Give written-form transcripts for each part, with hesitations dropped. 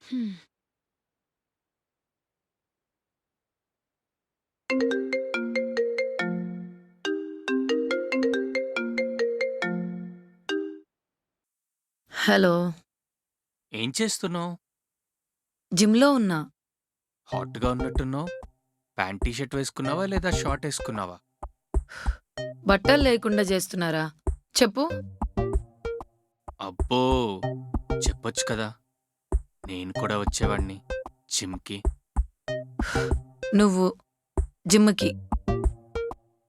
హ్మ్. హలో! ఏం చేస్తున్నావు? జిమ్‌లో ఉన్నా. హాట్‌గా ఉన్నట్టున్నావు. ప్యాంట్, టీ షర్ట్ వేసుకున్నావా? లేదా షార్ట్ ఏసుకున్నావా? బట్టలు లేకుండా జేస్తున్నారా? చెప్పు. అబ్బో! చెప్పొచ్చు కదా! నేను కూడా వచ్చేవాడిని జిమ్‌కి. నువ్వు జిమ్‌కి.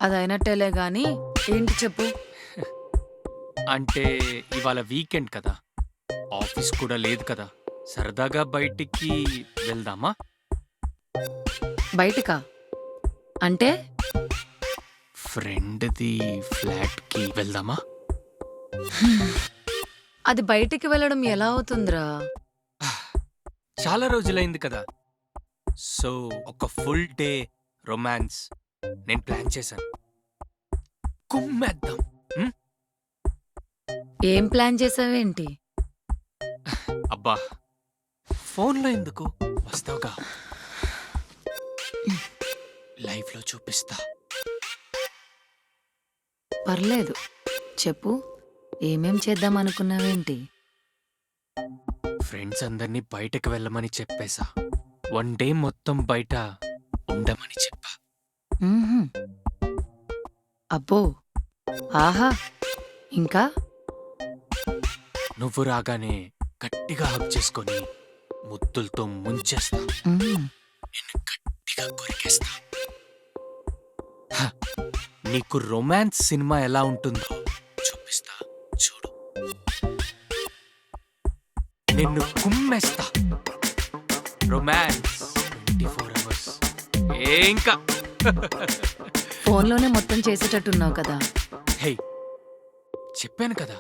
అదయినట్టేలే గానీ, ఏంటి చెప్పు? అంటే ఇవాళ వీకెండ్ కదా! ఆఫీస్ కూడా లేదు కదా! సరదాగా బయటికి వెళ్దామా? బయటికా? అంటే? ఫ్రెండ్‌ది ఫ్లాట్‌కి వెళ్దామా? అది బయటికి వెళ్ళడం ఎలా అవుతుందిరా? చాలా రోజులైంది కదా! సో, ఒక ఫుల్ డే రొమాన్స్ నేను ప్లాన్ చేశాను. కుమ్మేద్దాం. హ్మ్? ఏం ప్లాన్ చేసావేంటి? అబ్బా! ఫోన్‌లో ఎందుకు? వస్తావుగా. లైవ్‌లో చూపిస్తా. పర్లేదు. చెప్పు. ఏమేం చేద్దామనుకున్నావేంటి? ఫ్రెండ్స్ అందరినీ బయటకు వెళ్ళమని చెప్పేశా. వన్ డే మొత్తం బయట ఉండమని చెప్పా. హుహు. అబ్బో! ఆహా! ఇంకా? నువ్వు రాగానే గట్టిగా హగ్ చేసుకొని ముద్దులతో ముంచేస్తా. హ్మ్. నిన్ను గట్టిగా కొరికేస్తా. హ! నీకు రొమాన్స్ సినిమా ఎలా ఉంటుందో చూపిస్తా. చూడు. నిన్ను కుమ్మేస్తా. Romance 24 hours. ఇంకా ఫోన్‌లోనే మొత్తం చేసేటట్టున్నావు కదా! హే! చెప్పాను కదా!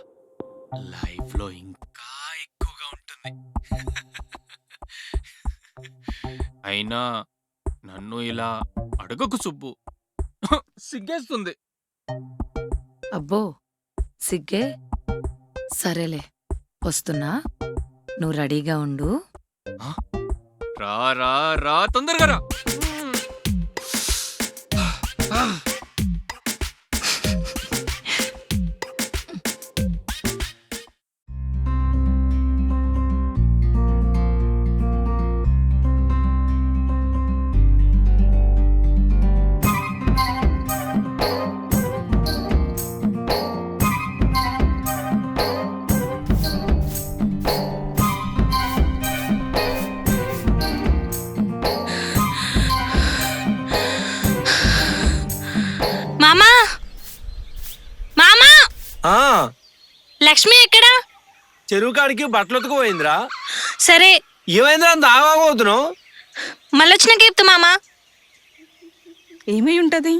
లైఫ్‌లో ఇంకా ఎక్కువగా ఉంటుంది. అయినా నన్ను ఇలా అడగకు సుబ్బు. సిగ్గేస్తుంది. అబ్బో! సిగ్గే? సరేలే. వస్తున్నా. నువ్వు రెడీగా ఉండు. ఆ! రా రా రా తొందరగా రా. మామా మామా ఆ లక్ష్మి ఎక్కడా? చెరువు కాడికి బట్టలు ఉతకపోయిందిరా. సరే ఏమైందిరా అంత ఆగబోతున్నావు? మళ్ళొచ్చినాక చెప్తా మామా. ఏమై ఉంటది?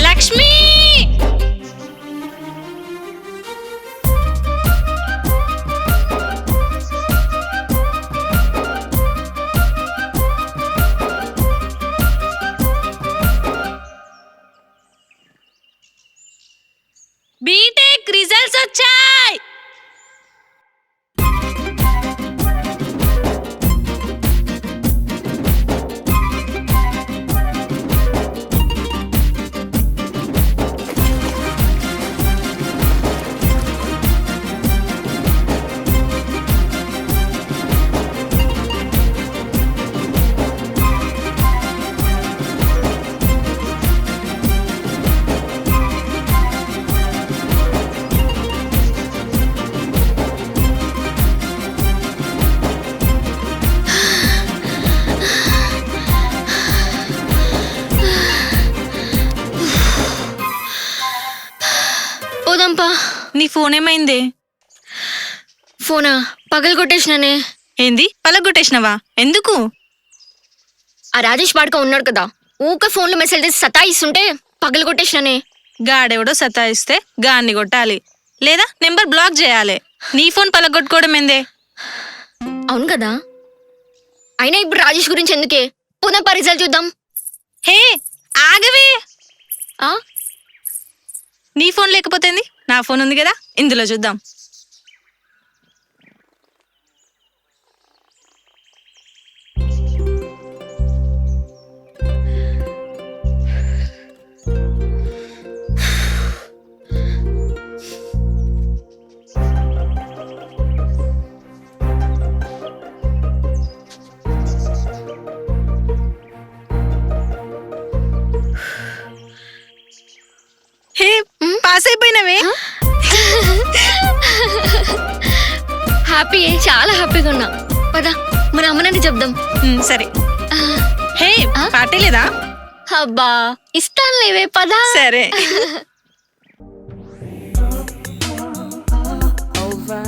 లక్ష్మి బీటెక్ రిజల్ట్స్ వచ్చాయి. నీ ఫోన్ ఏమైంది? ఫోనా పగలు కొట్టేసినానే. ఏంది పలగొట్టేసినవా? ఎందుకు? ఆ రాజేష్ వాడుక ఉన్నాడు కదా, ఊక ఫోన్లో మెసేజ్ చేసి సతాయిస్తుంటే పగలు కొట్టేసినానే. గాడెవడో సతాయిస్తే గాన్ని కొట్టాలి, లేదా నెంబర్ బ్లాక్ చేయాలి. నీ ఫోన్ పలగొట్టుకోవడం ఏందే? అవును కదా. అయినా ఇప్పుడు రాజేష్ గురించి ఎందుకే, పోదాం పా రిజల్ట్ చూద్దాం. హే ఆగవే, ఆ నీ ఫోన్ లేకపోతే ఏంది? నా ఫోన్ ఉంది కదా, ఇందులో చూద్దాం. హే పాస్ అయిపోయినవే. హ్యాపీ, చాలా హ్యాపీగా ఉన్నా. పదా మన అమ్మనని చెప్దాం. సరే. హే పార్టీ లేదా? అబ్బా ఇస్తాను లేవే, పదా. సరే. over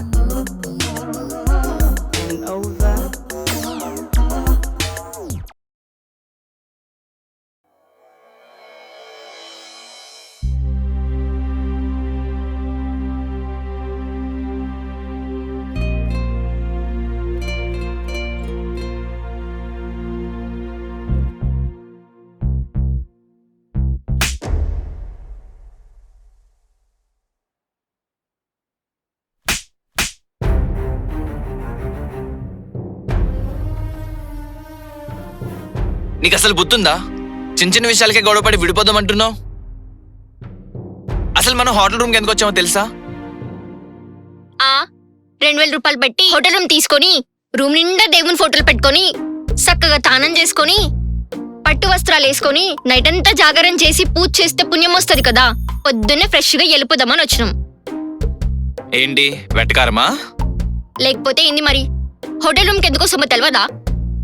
and over. నీకు అసలు బుద్ధుందా? చిన్న చిన్న విషయాలకే గొడవపడి విడిపోదామంటున్నావు. అసలు మనం హోటల్ రూమ్కి ఎందుకు వచ్చామో తెలుసా? 2000 రూపాయలు పెట్టి హోటల్ రూమ్ తీసుకొని రూమ్ నిండా దేవుని ఫోటోలు పెట్టుకొని చక్కగా తానం చేసుకొని పట్టు వస్త్రాలు వేసుకొని నైట్ అంతా జాగరణ చేసి పూజ చేస్తే పుణ్యం వస్తుంది కదా. పొద్దున్నే ఫ్రెష్ గా వెళ్ళిపోదామని వచ్చినాం. ఏంటి వెటకారమా? లేకపోతే ఏంది మరి? హోటల్ రూమ్కి ఎందుకు వస్తామో తెలియదా?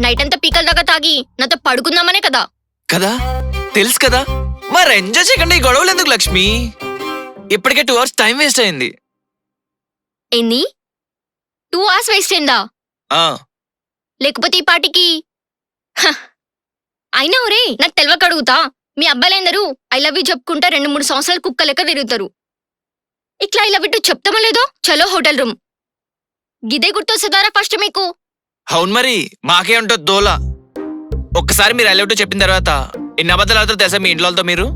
నైట్ అంతా పీకల దాకా తాగి నాతో పడుకుందామనే కదా. కదా తెలుసు కదా, మరి ఎంజాయ్ చేయకుండా ఈ గొడవలు ఎందుకు లక్ష్మి? ఇప్పటికే 2 hours టైం వేస్ట్ అయింది. ఏంది 2 hours వేస్ట్ అయిందా? ఆ లేకపోతే ఈ పాటికి అయినా ఒరే, నాకు తెలియక అడుగుతా, మీ అబ్బాయిలందరూ ఐ లవ్ యూ చెప్పుకుంటా 2-3 సంవత్సరాలు కుక్క లెక్క తిరుగుతారు. ఇట్లా ఐ లవ్ యూ చెప్తామో లేదో చలో హోటల్ రూమ్. గిదే గుర్తొస్తుందారా ఫస్ట్ మీకు? అవును మరి, మాకే ఉంటుంది దోల. ఒక్కసారి మీరు అలౌట్ చెప్పిన తర్వాత ఎన్ని అబద్ధాలు అవుతారో తెలుసా మీ ఇంట్లో మీరు?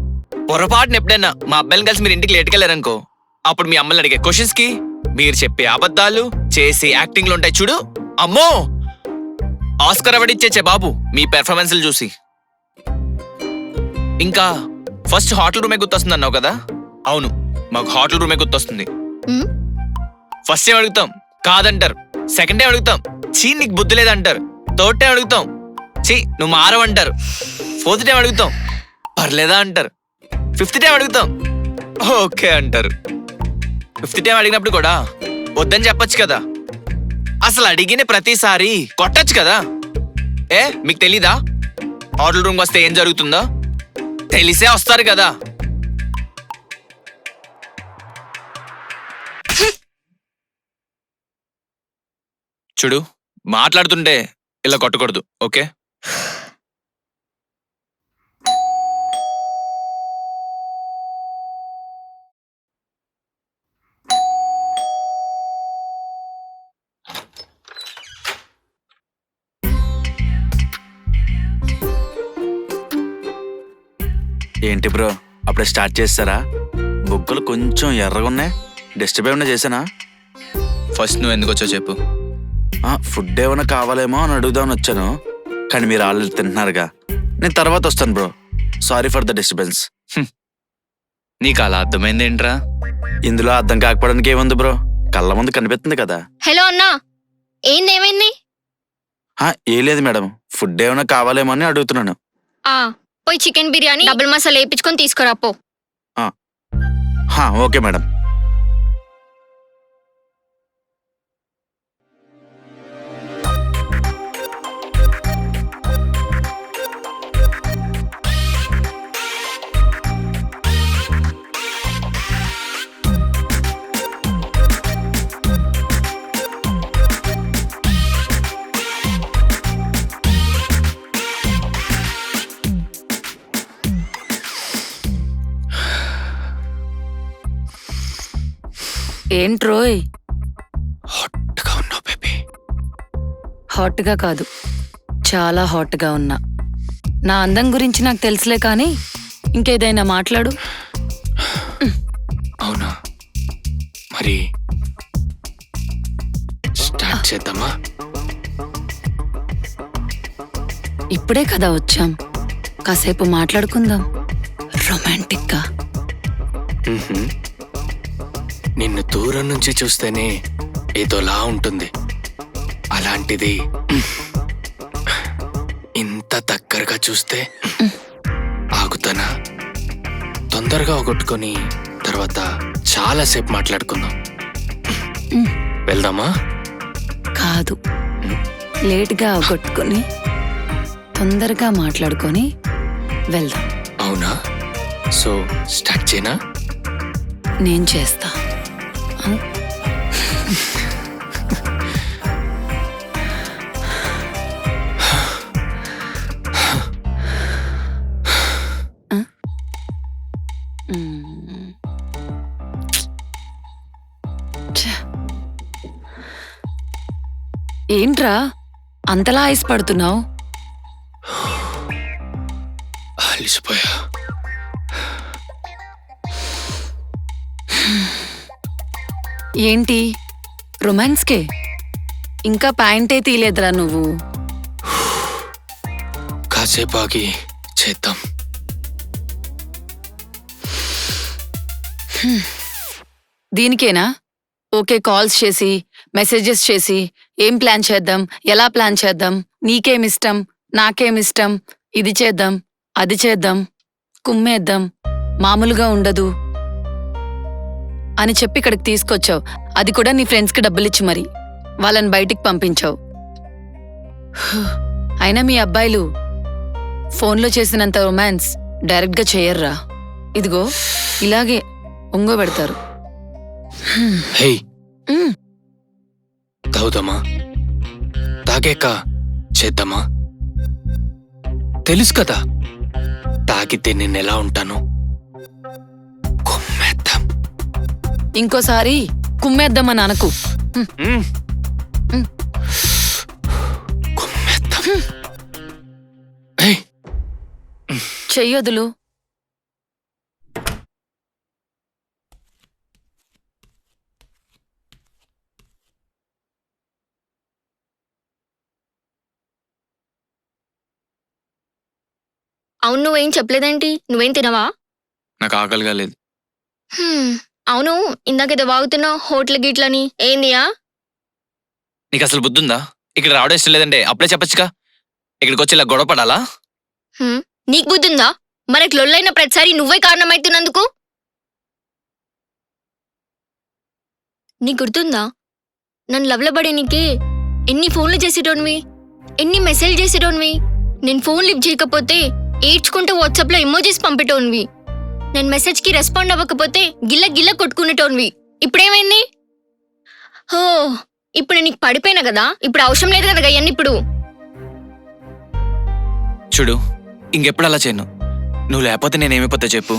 పొరపాటున ఎప్పుడైనా మా అబ్బాయిని కలిసి మీరు ఇంటికి లేటుకెళ్ళారనుకో, అప్పుడు మీ అమ్మల్ని అడిగే క్వశ్చన్స్ కి మీరు చెప్పే అబద్ధాలు చేసి యాక్టింగ్లు ఉంటాయి చూడు, అమ్మో ఆస్కర్ అవడిచ్చే బాబు మీ పెర్ఫార్మెన్స్లు చూసి. ఇంకా ఫస్ట్ హోటల్ రూమే గుర్తొస్తుంది అన్నావు కదా. అవును, మాకు హోటల్ రూమే గుర్తొస్తుంది. ఉమ్, ఫస్ట్ టైం అడుగుతాం కాదంటారు, సెకండ్ టైం అడుగుతాం చీ నీకు బుద్ధి లేదంటారు, థర్డ్ టైం అడుగుతాం చీ నువ్వు మారవంటారు, ఫోర్త్ టైం అడుగుతాం పర్లేదా అంటారు, ఫిఫ్త్ టైం అడుగుతాం ఓకే అంటారు. ఫిఫ్త్ టైం అడిగినప్పుడు కూడా వద్దని చెప్పొచ్చు కదా. అసలు అడిగిన ప్రతిసారి కొట్టచ్చు కదా. మీకు తెలీదా హోటల్ రూమ్కి వస్తే ఏం జరుగుతుందో? తెలిసే వస్తారు కదా. చూడు, మాట్లాడుతుంటే ఇలా కొట్టకూడదు, ఓకే? ఏంటి బ్రో, అప్పుడే స్టార్ట్ చేస్తారా? బుగ్గలు కొంచెం ఎర్రగా ఉన్నాయి, డిస్టర్బ్ ఏమన్నా చేశానా? ఫస్ట్ నువ్వు ఎందుకు వచ్చావు చెప్పు. ఫుడ్ ఏమైనా కావాలేమో అని అడుగుదామని వచ్చాను, కానీ మీరు ఆల్రెడీ తింటున్నారుగా. నేను తర్వాత వస్తాను bro, sorry for the disturbance. నీకు అలా అర్థమైంది ఏంట్రా? ఇందులో అర్థం కాకపోవడానికి ఏముంది బ్రో, కళ్ళ ముందు కనిపిస్తుంది కదా. హలో అన్నా, ఏమైంది? ఏం లేదు మేడం, ఫుడ్ ఏమైనా కావాలేమో అని అడుగుతున్నాను. పోయి చికెన్ బిర్యానీ డబుల్ మసాలా వేయించుకొని తీసుకురా పో. Okay madam. ఏంట్రోయ్ హాట్గా ఉన్నావు బేబీ. హాట్గా కాదు, చాలా హాట్గా ఉన్నా. నా అందం గురించి నాకు తెలుసులే కానీ ఇంకేదైనా మాట్లాడు. అవునా, మరి స్టార్ట్ చేద్దామా? ఇప్పుడే కదా వచ్చాం, కాసేపు మాట్లాడుకుందాం రొమాంటిక్గా. మ్హూ. నిన్ను దూరం నుంచి చూస్తేనే ఏదోలా ఉంటుంది. అలాంటిది ఇంత దగ్గరగా చూస్తే ఆగుతానా? తొందరగా ఒకట్టుకొని తర్వాత చాలాసేపు మాట్లాడుకుందాం. వెళ్దామా? కాదు, లేట్గా కొట్టుకొని తొందరగా మాట్లాడుకొని వెళ్దాం. అవునా, సో స్టార్ట్ చేయనా? నేను చేస్తా. ఆ? ఆ? మ్మ్. ఛ. ఏంట్రా అంతలా ఐస్ పడుతున్నావు? అలిసిపోయా. ఏంటి రొమాన్స్కే? ఇంకా ప్యాంటే తీలేదురా నువ్వు. కాసేపు ఆగి చేద్దాం. దీనికేనా ఓకే కాల్స్ చేసి మెసేజెస్ చేసి ఏం ప్లాన్ చేద్దాం, ఎలా ప్లాన్ చేద్దాం, నీకేమిష్టం నాకేమిష్టం, ఇది చేద్దాం అది చేద్దాం, కుమ్మేద్దాం, మామూలుగా ఉండదు అని చెప్పి ఇక్కడికి తీసుకొచ్చావు. అది కూడా నీ ఫ్రెండ్స్కి డబ్బులిచ్చి మరి వాళ్ళని బయటికి పంపించావు. అయినా మీ అబ్బాయిలు ఫోన్లో చేసినంత రొమాన్స్ డైరెక్ట్గా చేయర్రా. ఇదిగో ఇలాగే ఒంగోబెడతారు. హే, మ్. తాగుదామా? తాగాక చేద్దామా? తెలుసు కదా తాగితే నేను ఎలా ఉంటాను. కుమ్మేద్దాం. ఇంకోసారి కుమ్మేద్దామని అనకు. మ్. కుమ్మేద్దాం. హే, చెయ్యొదులు. అవును, నువ్వేం చెప్పలేదేంటి? నువ్వేం తినవా? నాకు ఆకలిగా లేదు. అవును, ఇందాకేదో వాగుతున్నావు హోటల్ గిట్లని. ఏందియా? నీకు అసలు బుద్ధి ఉందా? ఇక్కడ రావడం ఇష్టం లేదంటే అప్పుడే చెప్పొచ్చుగా. ఇక్కడికి వచ్చి ఇలా గొడవ పడాలా? నీకు బుద్ధుందా? మనకి లొల్లైన ప్రతిసారి నువ్వే కారణమైతున్నందుకు. నీకు గుర్తుందా నన్ను లవ్లబడే నీకే ఎన్ని ఫోన్లు చేసేటోన్వి, ఎన్ని మెసేజ్ చేసేటోన్వి. నేను ఫోన్ లిఫ్ట్ చేయకపోతే ఏడ్చుకుంటూ వాట్సాప్లో ఎమోజీస్ పంపేటోన్వి. నేను మెసేజ్కి రెస్పాండ్ అవ్వకపోతే గిల్ల గిల్ల కొట్టుకునేటోన్వి. ఇప్పుడేమైంది? హో, ఇప్పుడు నీకు పడిపోయినా కదా, ఇప్పుడు అవసరం లేదు కదా అవన్నీ. ఇప్పుడు చూడు, ఇంకెప్పుడు అలా చేయను. నువ్వు లేకపోతే నేనేమైపోతా చెప్పు.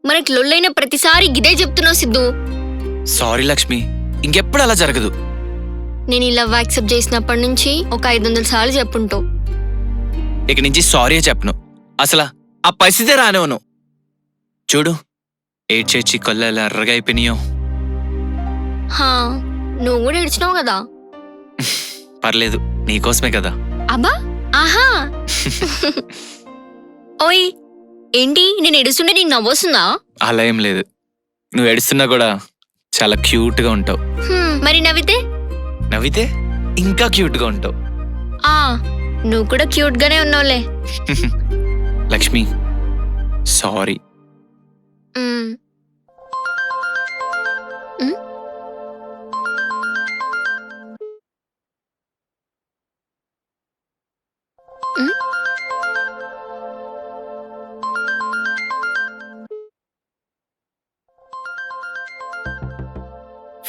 మనకి లొల్లైన ప్రతిసారి గిదే చెప్తున్నావు సిద్ధు. సారీ లక్ష్మి, ఇంకెప్పుడు అలా జరగదు. నేను ఈ లవ్ యాక్సెప్ట్ చేసినప్పటి నుంచి ఒక 500 సార్లు చెప్పుంటావు. ఇక నుంచి సారీ చెప్పను. అసలు ఆ పరిస్థితే రానివ్వను. చూడు, ఏడ్చేచి కళ్ళు ఎలా ఎర్రగా అయిపోయినాయో. హా, నువ్వు కూడా ఏడ్చినావు కదా. పర్లేదు, నీకోసమే కదా. అబ్బా, ఆహా. ఓయ్, ఏంటి నేను ఏడుస్తుంటే నీకు నవ్వొస్తుందా? అలా ఏం లేదు. నువ్వు ఏడుస్తున్నా కూడా చాలా క్యూట్గా ఉంటావు. మరి నవ్వితే? నవ్వితే ఇంకా క్యూట్గా ఉంటావు. ఆ, నువ్వు కూడా క్యూట్ గానే ఉన్నావులే. లక్ష్మి, సారీ. మ్. మ్? మ్?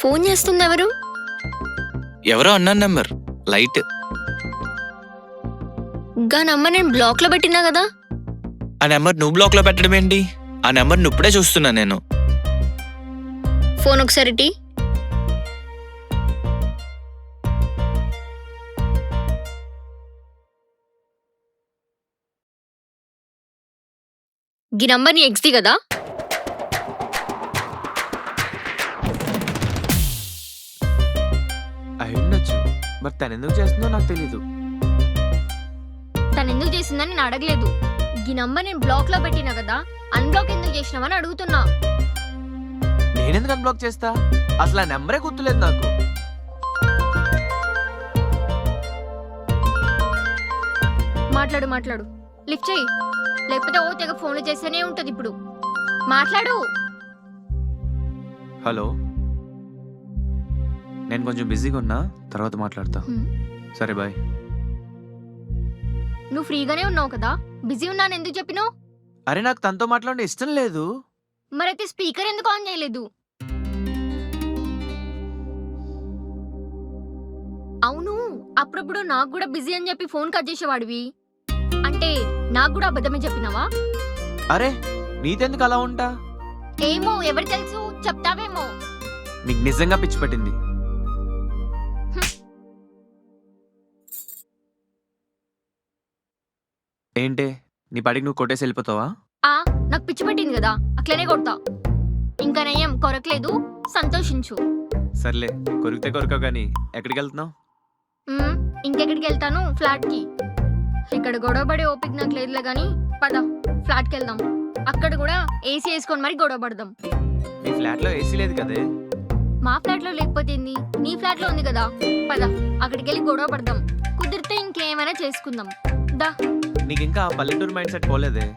ఫోన్ చేస్తుంది ఎవరు? ఎవరో అన్నా నెంబర్, లైట్. గా నంబర్ నేను బ్లాక్ లో పెట్టినా కదా. ఆ నెంబర్ నువ్వు బ్లాక్ లో పెట్టడం ఏంటి? ఆ నెంబర్ నువ్వు ఇప్పుడే చూస్తున్నా నేను. ఫోన్ ఒకసారి టీ. ఈ నంబర్ నీ ఎక్స్ది కదా? అయి ఉండొచ్చు, మరి తను ఎందుకు చేస్తుందో నాకు తెలీదు. తను ఎందుకు చేసిందని నేను అడగలేదు. ఈ నంబర్ నేను బ్లాక్ లో పెట్టినా కదా, అన్బ్లాక్ ఎందుకు చేసినావని అడుగుతున్నా. నేనెందుకు అన్బ్లాక్ చేస్తా? అసలు ఆ నెంబరే గుర్తులేదు నాకు. మాట్లాడు మాట్లాడు, లిఫ్ట్ చెయ్యి, లేకపోతే ఓ తెగ ఫోన్లు చేస్తూనే ఉంటది. ఇప్పుడు మాట్లాడు. హలో, నేను కొంచెం బిజీగా ఉన్నా, తర్వాత మాట్లాడతా. హ్మ్. సరే బాయ్. నువ్వు ఫ్రీగానే ఉన్నావు కదా, బిజీ ఉన్నాను ఎందుకు చెప్పినావు? అరే నాకు తనతో మాట్లాడే ఇష్టం లేదు. మరైతే స్పీకర్ ఎందుకు ఆన్ చేయలేదు? అవును, అప్పుడప్పుడు నాకు కూడా బిజీ అని చెప్పి ఫోన్ కట్ చేసేవాడివి. అంటే నాకు కూడా అబద్ధమే చెప్పినావా? అరే నీతెందుకు అలా ఉంటా? ఏమో, ఎవరు తెలుసు, చెప్తావేమో. నీకు నిజంగా పిచ్చి పట్టింది. ఏంటే నీ పడికి నువ్వు కొట్టేసి వెళ్ళిపోతావా? నాకు పిచ్చి పట్టింది కదా, అట్లనే కొడతా. ఇంకా నయం, కొరకలేదు, సంతోషించు. సర్లే, కొరికితే కొరకవు కానీ ఎక్కడికి వెళ్తున్నావు? ఇంకెక్కడికి వెళ్తాను? ఫ్లాట్ కి. ఇక్కడ గొడవపడే ఓపిక నాకు లేదులే గాని పద, ఫ్లాట్ కి వెళ్దాం. అక్కడ కూడా ఏసీ వేసుకొని మరి గొడవ పడదాం. మీ ఫ్లాట్ లో ఏసీ లేదు కదే. మా ఫ్లాట్ లో లేకపోతే ఏంది, నీ ఫ్లాట్ లో ఉంది కదా. పద, అక్కడికి వెళ్ళి గొడవ పడదాం. కుదిరితే ఇంకేమైనా చేసుకుందాం. దా. నీకు ఇంకా ఆ పల్లెటూరు మైండ్ సెట్ పోలేదే.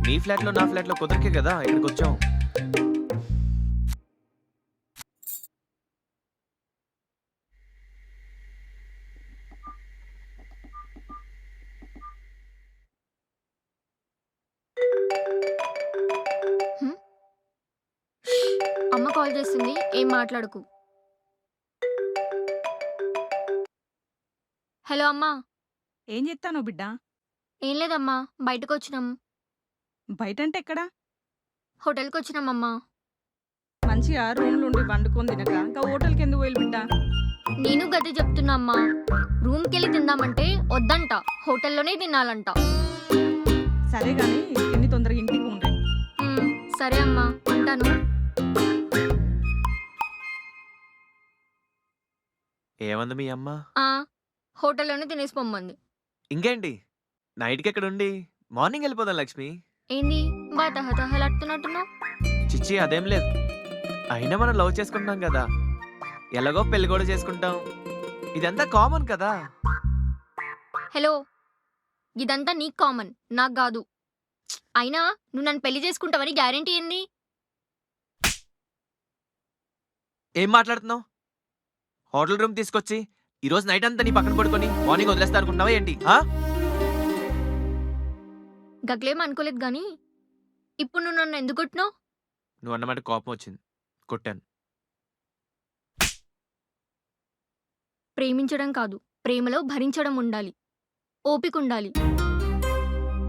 నీ ఫ్లాట్ లో నా ఫ్లాట్ లో కుదరకే కదా ఇక్కడికి వచ్చాం. అమ్మ కాల్ చేస్తుంది, ఏం మాట్లాడకు. హలో అమ్మా. ఏం చెప్తాను బిడ్డ? ఏం లేదమ్మా, బయటకు వచ్చినాం. బయటంటే ఎక్కడా? హోటల్కి వచ్చినామమ్మా. మంచిగా రూమ్లు ఉండి వండుకొని తినక ఇంకా హోటల్కి ఎందుకు పోయి బిడ్డ? నేను గదే చెప్తున్నా అమ్మా. రూమ్కి వెళ్ళి తిందామంటే వద్దంట, హోటల్లోనే తినాలంట. సరే గాని తిని తొందరగా ఇంటికి ఉండ్రి. సరే అమ్మా, ఉంటాను. ఏమంది మీ అమ్మ? హోటల్లోనే తినేసి పొమ్మంది. ఇంకేంటి, నైట్కి ఎక్కడ ఉండి మార్నింగ్ వెళ్ళిపోదాం లక్ష్మి. ఏంది బా తహతహలాడుతున్నట్టున్నావు? చిచ్చి అదేం లేదు. అయినా మనం లవ్ చేసుకుంటాం కదా, ఎలాగో పెళ్లి కూడా చేసుకుంటాం. ఇదంతా కామన్ కదా. హలో, ఇదంతా నీకు కామన్, నాకు కాదు. అయినా నువ్వు నన్ను పెళ్లి చేసుకుంటావని గ్యారెంటీ ఏంది? ఏం మాట్లాడుతున్నావు? హోటల్ రూమ్ తీసుకొచ్చి ఈరోజు నైట్ అంతా నీ పక్కన పడుకొని మార్నింగ్ వదిలేస్తా అనుకుంటున్నావా ఏంటి? గట్లేం అనుకోలేదు గాని ఇప్పుడు నువ్వు నన్ను ఎందుకు కొట్టినావు? నువ్వు అన్నమాట కోపం వచ్చింది, కొట్టాను. ప్రేమించడం కాదు, ప్రేమలో భరించడం ఉండాలి, ఓపిక ఉండాలి.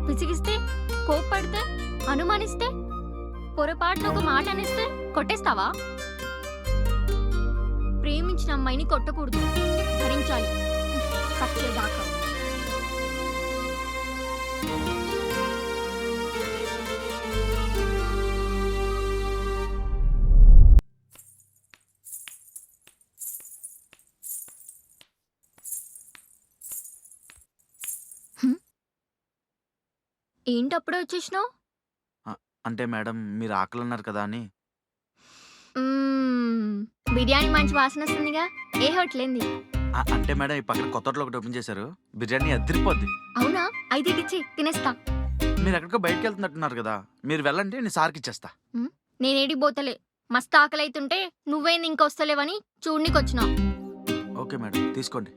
విసిగిస్తే, కోప్పడితే, అనుమానిస్తే, పొరపాటున ఒక మాట అనిస్తే కొట్టేస్తావా? ప్రేమించిన అమ్మాయిని కొట్టకూడదు, భరించాలి సచ్చేదాకా. ఏంటి అప్పుడే వచ్చేసినావు? అంటే మేడం మీరు ఆకలి అన్నారు కదా అని. బిర్యానీ మంచి వాసన వస్తుందిగా, ఏ హోటల్ ఏంది? అంటే మేడం ఈ పక్కన కొత్త హోటల్ ఒకటి ఓపెన్ చేశారు, బిర్యానీ అదిరిపోద్ది. అవునా? అయితే ఇచ్చి తినేస్తా. మీరు ఎక్కడికో బయటకు వెళ్తున్నట్టున్నారు కదా, మీరు వెళ్ళంటే నేను సార్కి ఇచ్చేస్తా. నేనేడి పోతలే, మస్తు ఆకలి అవుతుంటే నువ్వేంది ఇంకొస్తలేవని చూడనీకొచ్చినా. ఓకే మేడం, తీసుకోండి.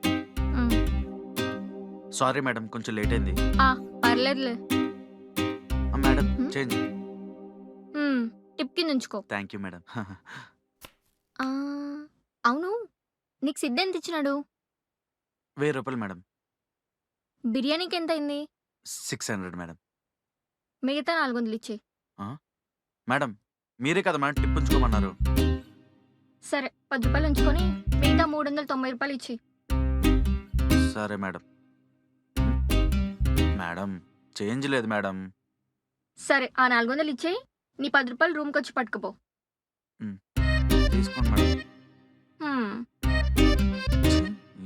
సారీ మేడం, కొంచెం లేట్ అయింది. పర్లేదులే మేడం. చేంజ్ టిప్ కింద ఉంచుకో. Thank you madam. అవును, నీకు సిద్ధ ఎంత ఇచ్చినాడు? 1000 రూపాయలు మేడం. బిర్యానీకి ఎంత అయింది? 600 మేడం. మిగతా 400 ఇచ్చే. మేడం మీరే కదా మేడం టిప్ ఉంచుకోమన్నారు. సరే 10 రూపాయలు ఉంచుకొని మిగతా 390 రూపాయలు ఇచ్చి. సరే మేడం. మేడం చేంజ్ లేదు మేడం. సరే ఆ 400 ఇచ్చేయి. నీ 10 రూపాయలు రూమ్కి వచ్చి పట్టుకుపో. తీసుకోండి మేడం. హ్మ్.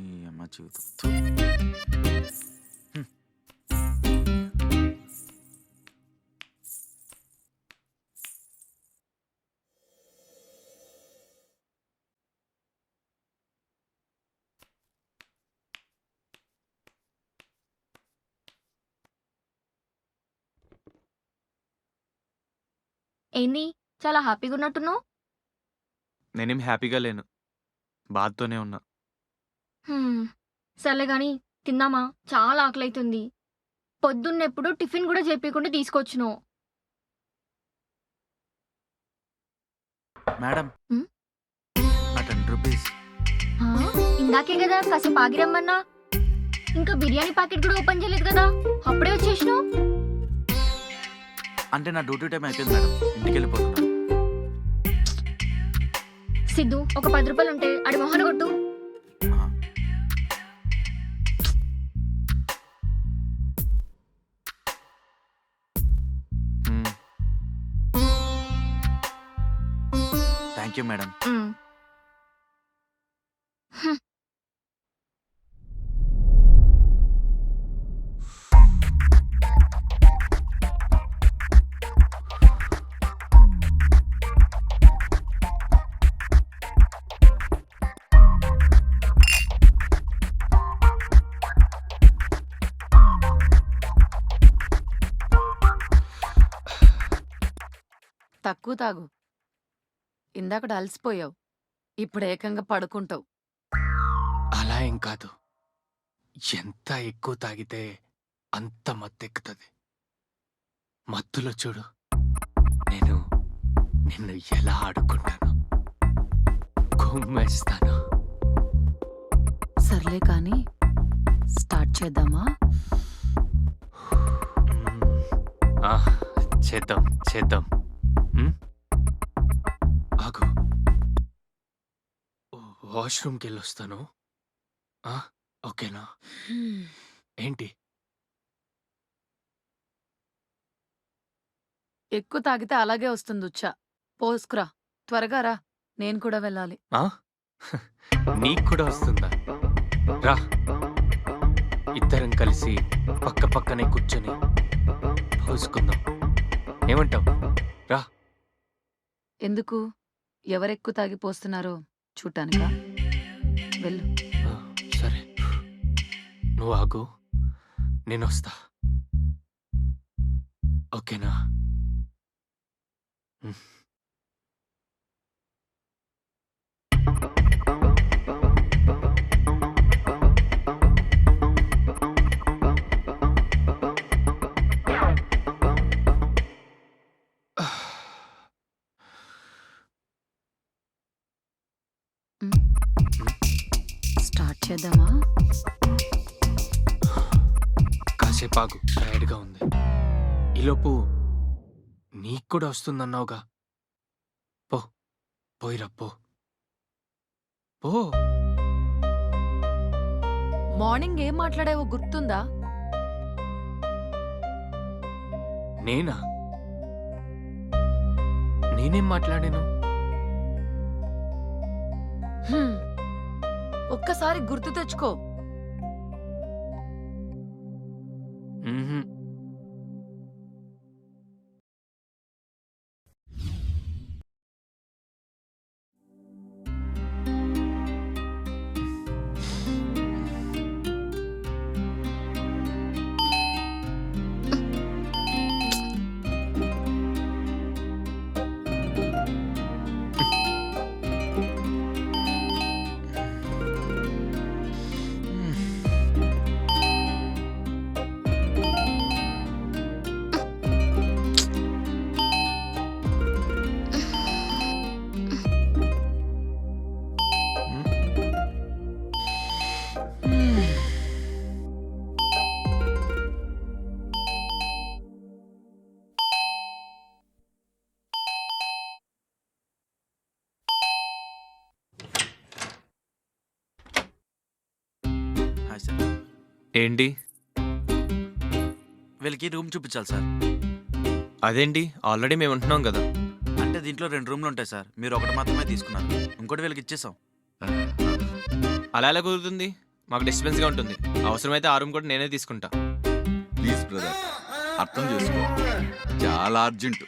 ఈ అమ్మ జీవితం. థు. ఏంది చాలా హ్యాపీగా ఉన్నట్టున్నావు? నేనేం హ్యాపీగా లేను, బాధతోనే ఉన్నా. హ్మ్. సర్లే గాని తిందామా? చాలా ఆకలైతుంది. పొద్దున్నెప్పుడు టిఫిన్ కూడా చెప్పకుండా తీసుకొచ్చినావు. మేడం హ్మ్? నా 10 రూపీస్. ఆ? ఇందాకే కదా కాసేపు ఆగి రమ్మన్నా. ఇంకా బిర్యానీ ప్యాకెట్ కూడా ఓపెన్ చేయలేదు కదా, అప్పుడే వచ్చేసినావు. అంటే నా డ్యూటీ టైం అయిపోయింది మేడం, ఇంటికి వెళ్ళిపోతున్నాను. సిద్ధు ఒక 10 రూపాయలు ఉంటే అడి మొహన కొట్టు. ఆ. హ్మ్. Thank you madam. హ్మ్. తక్కువ తాగు. ఇందాకడ అలసిపోయావు, ఇప్పుడు ఏకంగా పడుకుంటావు. అలా ఏం కాదు. ఎంత ఎక్కువ తాగితే అంత మత్తెక్కుతుంది. మత్తులో చూడు, నేను నిన్ను ఎలా ఆడుకుంటాను, కుమ్మేస్తాను. సర్లే కానీ స్టార్ట్ చేద్దామా? ఆ, చేద్దాం చేద్దాం. ఉమ్? ఆగు, వాష్రూమ్కి వెళ్ళొస్తాను. ఆ, ఓకేనా? ఏంటి? ఎక్కువ తాగితే అలాగే వస్తుంది ఉచ్చ. పోసుకురా, త్వరగా రా, నేను కూడా వెళ్ళాలి. ఆ? నీకు కూడా వస్తుందా? రా, ఇద్దరం కలిసి పక్క పక్కనే కూర్చొని పోసుకుందాం. ఏమంటావు? రా. ఎందుకు? ఎవరెక్కువ తాగి పోస్తున్నారో చూడటానికా? వెళ్ళు. ఆ, సరే, నువ్వు ఆగు, నేను వస్తా. ఓకేనా? ఉమ్. స్టార్ట్ చేద్దామా? కాసేపు ఆగు, టైర్డ్గా ఉంది. ఈలోపు నీకు కూడా వస్తుందన్నావుగా, పో, పోయిరా, పో పో. మార్నింగ్ ఏం మాట్లాడావో గుర్తుందా? నేనా? నేనేం మాట్లాడాను? హ్మ్. ఒక్కసారి గుర్తు తెచ్చుకో. మ్మ్హ్మ్. ఏంటి? వీళ్ళకి రూమ్ చూపించాలి సార్. అదేంటి ఆల్రెడీ మేము ఉంటున్నాం కదా. అంటే దీంట్లో 2 రూమ్లు ఉంటాయి సార్. మీరు ఒకటి మాత్రమే తీసుకున్నారు. ఇంకోటి వీళ్ళకి ఇచ్చేసాం. అలా ఎలా కుదురుతుంది? మాకు డిస్టర్బెన్స్గా ఉంటుంది. అవసరమైతే ఆ రూమ్ కూడా నేనే తీసుకుంటా. ప్లీజ్ బ్రదర్, అర్థం చేసుకో. చాలా అర్జెంట్.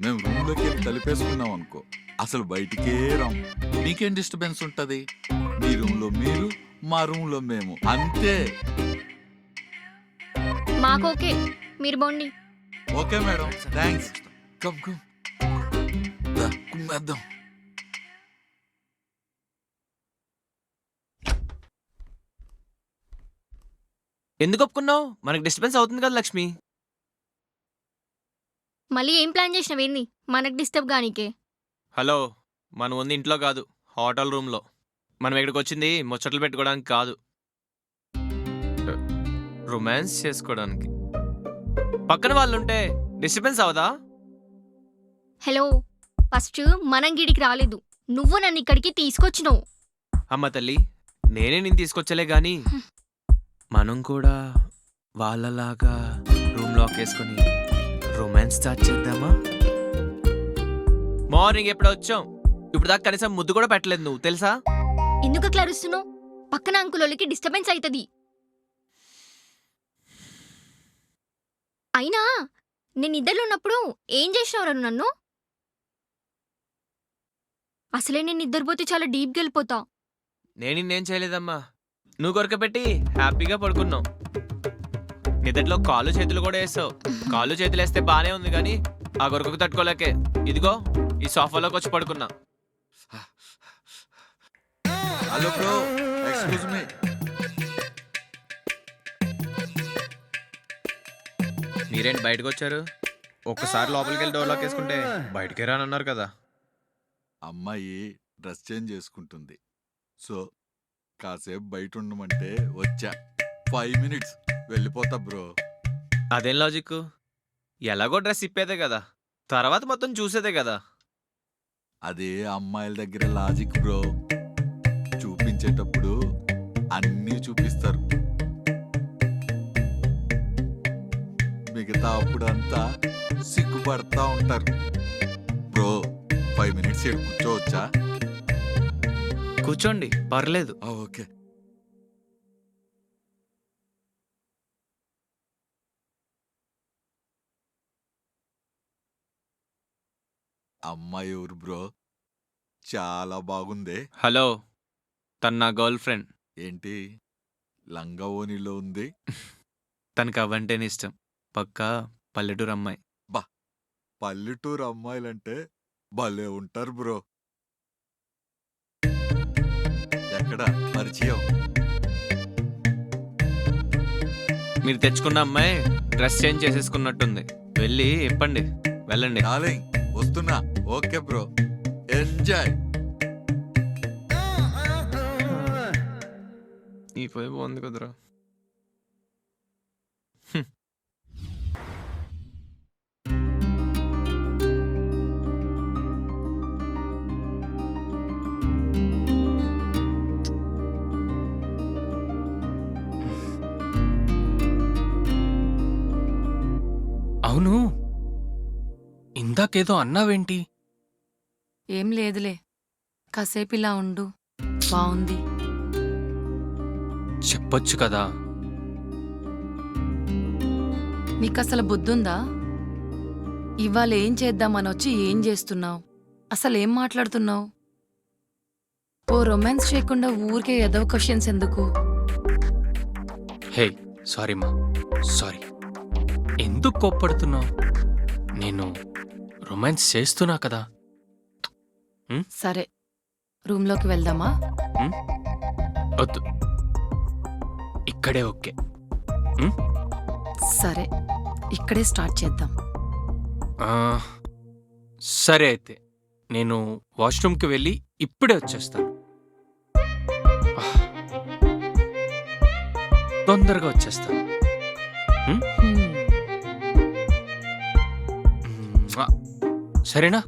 మేము రూమ్లోకి వెళ్ళి తలుపేసుకున్నాం అనుకో, అసలు బయటికే రాం. మీకేం డిస్టర్బెన్స్ ఉంటది? మీ రూమ్లో మీరు, మా రూమ్లో మేము, అంతే. మాకు ఓకే, మీరు బాగుండి. Okay madam, thanks. Come come, కుమ్మేద్దాం. ఎందుకు ఒప్పుకున్నావు? మనకు డిస్టర్బెన్స్ అవుతుంది కదా లక్ష్మి. మళ్ళీ ఏం ప్లాన్ చేసినవేంది మనకు డిస్టర్బ్ గానీకే? హలో, మనం ఉంది ఇంట్లో కాదు, హోటల్ రూమ్లో. మనం ఇక్కడికి వచ్చింది ముచ్చట్లు పెట్టుకోవడానికి కాదు, రొమాన్స్ చేసుకోవడానికి. పక్కన వాళ్ళు ఉంటే డిస్టర్బెన్స్ అవదా? హలో, ఫస్ట్ మనం గిడికి రాలేదు, నువ్వు నన్ను ఇక్కడికి తీసుకొచ్చినావు. అమ్మ తల్లి, నేనే నేను తీసుకొచ్చలే గాని మనం కూడా వాళ్ళలాగా రూమ్ లాక్ వేసుకొని రొమాన్స్ స్టార్ట్ చేద్దామా? మార్నింగ్ ఎప్పుడు వచ్చాం, ఇప్పుడు దాకా కనీసం ముద్దు కూడా పెట్టలేదు నువ్వు, తెలుసా? ఎందుకు అట్లా అరుస్తున్నావు? పక్కన అంకులోళ్ళకి డిస్టర్బెన్స్ అవుతుంది. అయినా నేను నిద్రలో ఉన్నప్పుడు ఏం చేసినవరా నన్ను? అసలే నేను నిద్రపోతే చాలా డీప్గా వెళ్ళిపోతా. నేను నిన్నేం చేయలేదమ్మా, నువ్వు కొరకపెట్టి హ్యాపీగా పడుకున్నావు. నిద్రలో కాళ్ళు చేతులు కూడా వేసావు. కాళ్ళు చేతులు వేస్తే బానే ఉంది కానీ ఆ గొరకకు తట్టుకోలేకే ఇదిగో ఈ సోఫాలోకి వచ్చి పడుకున్నా. Hello bro, excuse me. మీరేంటి బయటకు వచ్చారు? ఒక్కసారి లోపలికి వెళ్ళి డోర్ లాక్ వేసుకుంటే బయటికి రానన్నారు కదా. అమ్మాయి డ్రెస్ చేంజ్ చేసుకుంటుంది, సో కాసేపు బయట ఉండమంటే వచ్చా. 5 minutes వెళ్ళిపోతా బ్రో. అదేం లాజిక్? ఎలాగో డ్రెస్ ఇప్పేదే కదా, తర్వాత మొత్తం చూసేదే కదా. అదే అమ్మాయిల దగ్గర లాజిక్ బ్రో. చూపించేటప్పుడు అన్నీ చూపిస్తారు, మిగతా అప్పుడంతా సిగ్గుపడతా ఉంటారు. బ్రో 5 minutes ఇక్కడ కూర్చోవచ్చా? కూర్చోండి, పర్లేదు. ఓకే. అమ్మాయి ఎవరు బ్రో? చాలా బాగుందే. హలో, తను నా గర్ల్ ఫ్రెండ్. ఏంటి లంగా ఓనిలో ఉంది? తనకు అవంటేనే ఇష్టం. పక్కా పల్లెటూరు అమ్మాయి. పల్లెటూరు అమ్మాయిలంటే భలే ఉంటారు బ్రో. ఎక్కడ పరిచయం? మీరు తెచ్చుకున్న అమ్మాయి డ్రెస్ చేంజ్ చేసేసుకున్నట్టుంది. వెళ్ళి ఇప్పండి, వెళ్ళండి. డార్లింగ్ వస్తున్నా. Okay bro, enjoy. ఈ పోయి బాగుంది కుదరా. అవును, ఇందాకేదో అన్నావేంటి? ఏం లేదులే, కాసేపు ఇలా ఉండు, బావుంది. చెప్పొచ్చు కదా. నీకసలు బుద్ధుందా? ఇవాళ ఏం చేద్దామని వచ్చి ఏం చేస్తున్నావు? అసలు ఏం మాట్లాడుతున్నావు? ఓ రొమాన్స్ చేయకుండా ఊరికే ఎదవ క్వశ్చన్స్ ఎందుకు? హే సారీ మా, సారీ. ఎందుకు కోప్పడుతున్నావు? నేను రొమాన్స్ చేస్తున్నా కదా. సరే, రూమ్లోకి వెళ్దామా? వద్దు, ఇక్కడే ఓకే. సరే, ఇక్కడే స్టార్ట్ చేద్దాం. ఆ, సరే అయితే నేను వాష్రూమ్కి వెళ్ళి ఇప్పుడే వచ్చేస్తాను. తొందరగా వచ్చేస్తాను. హ్మ్. సరేనా?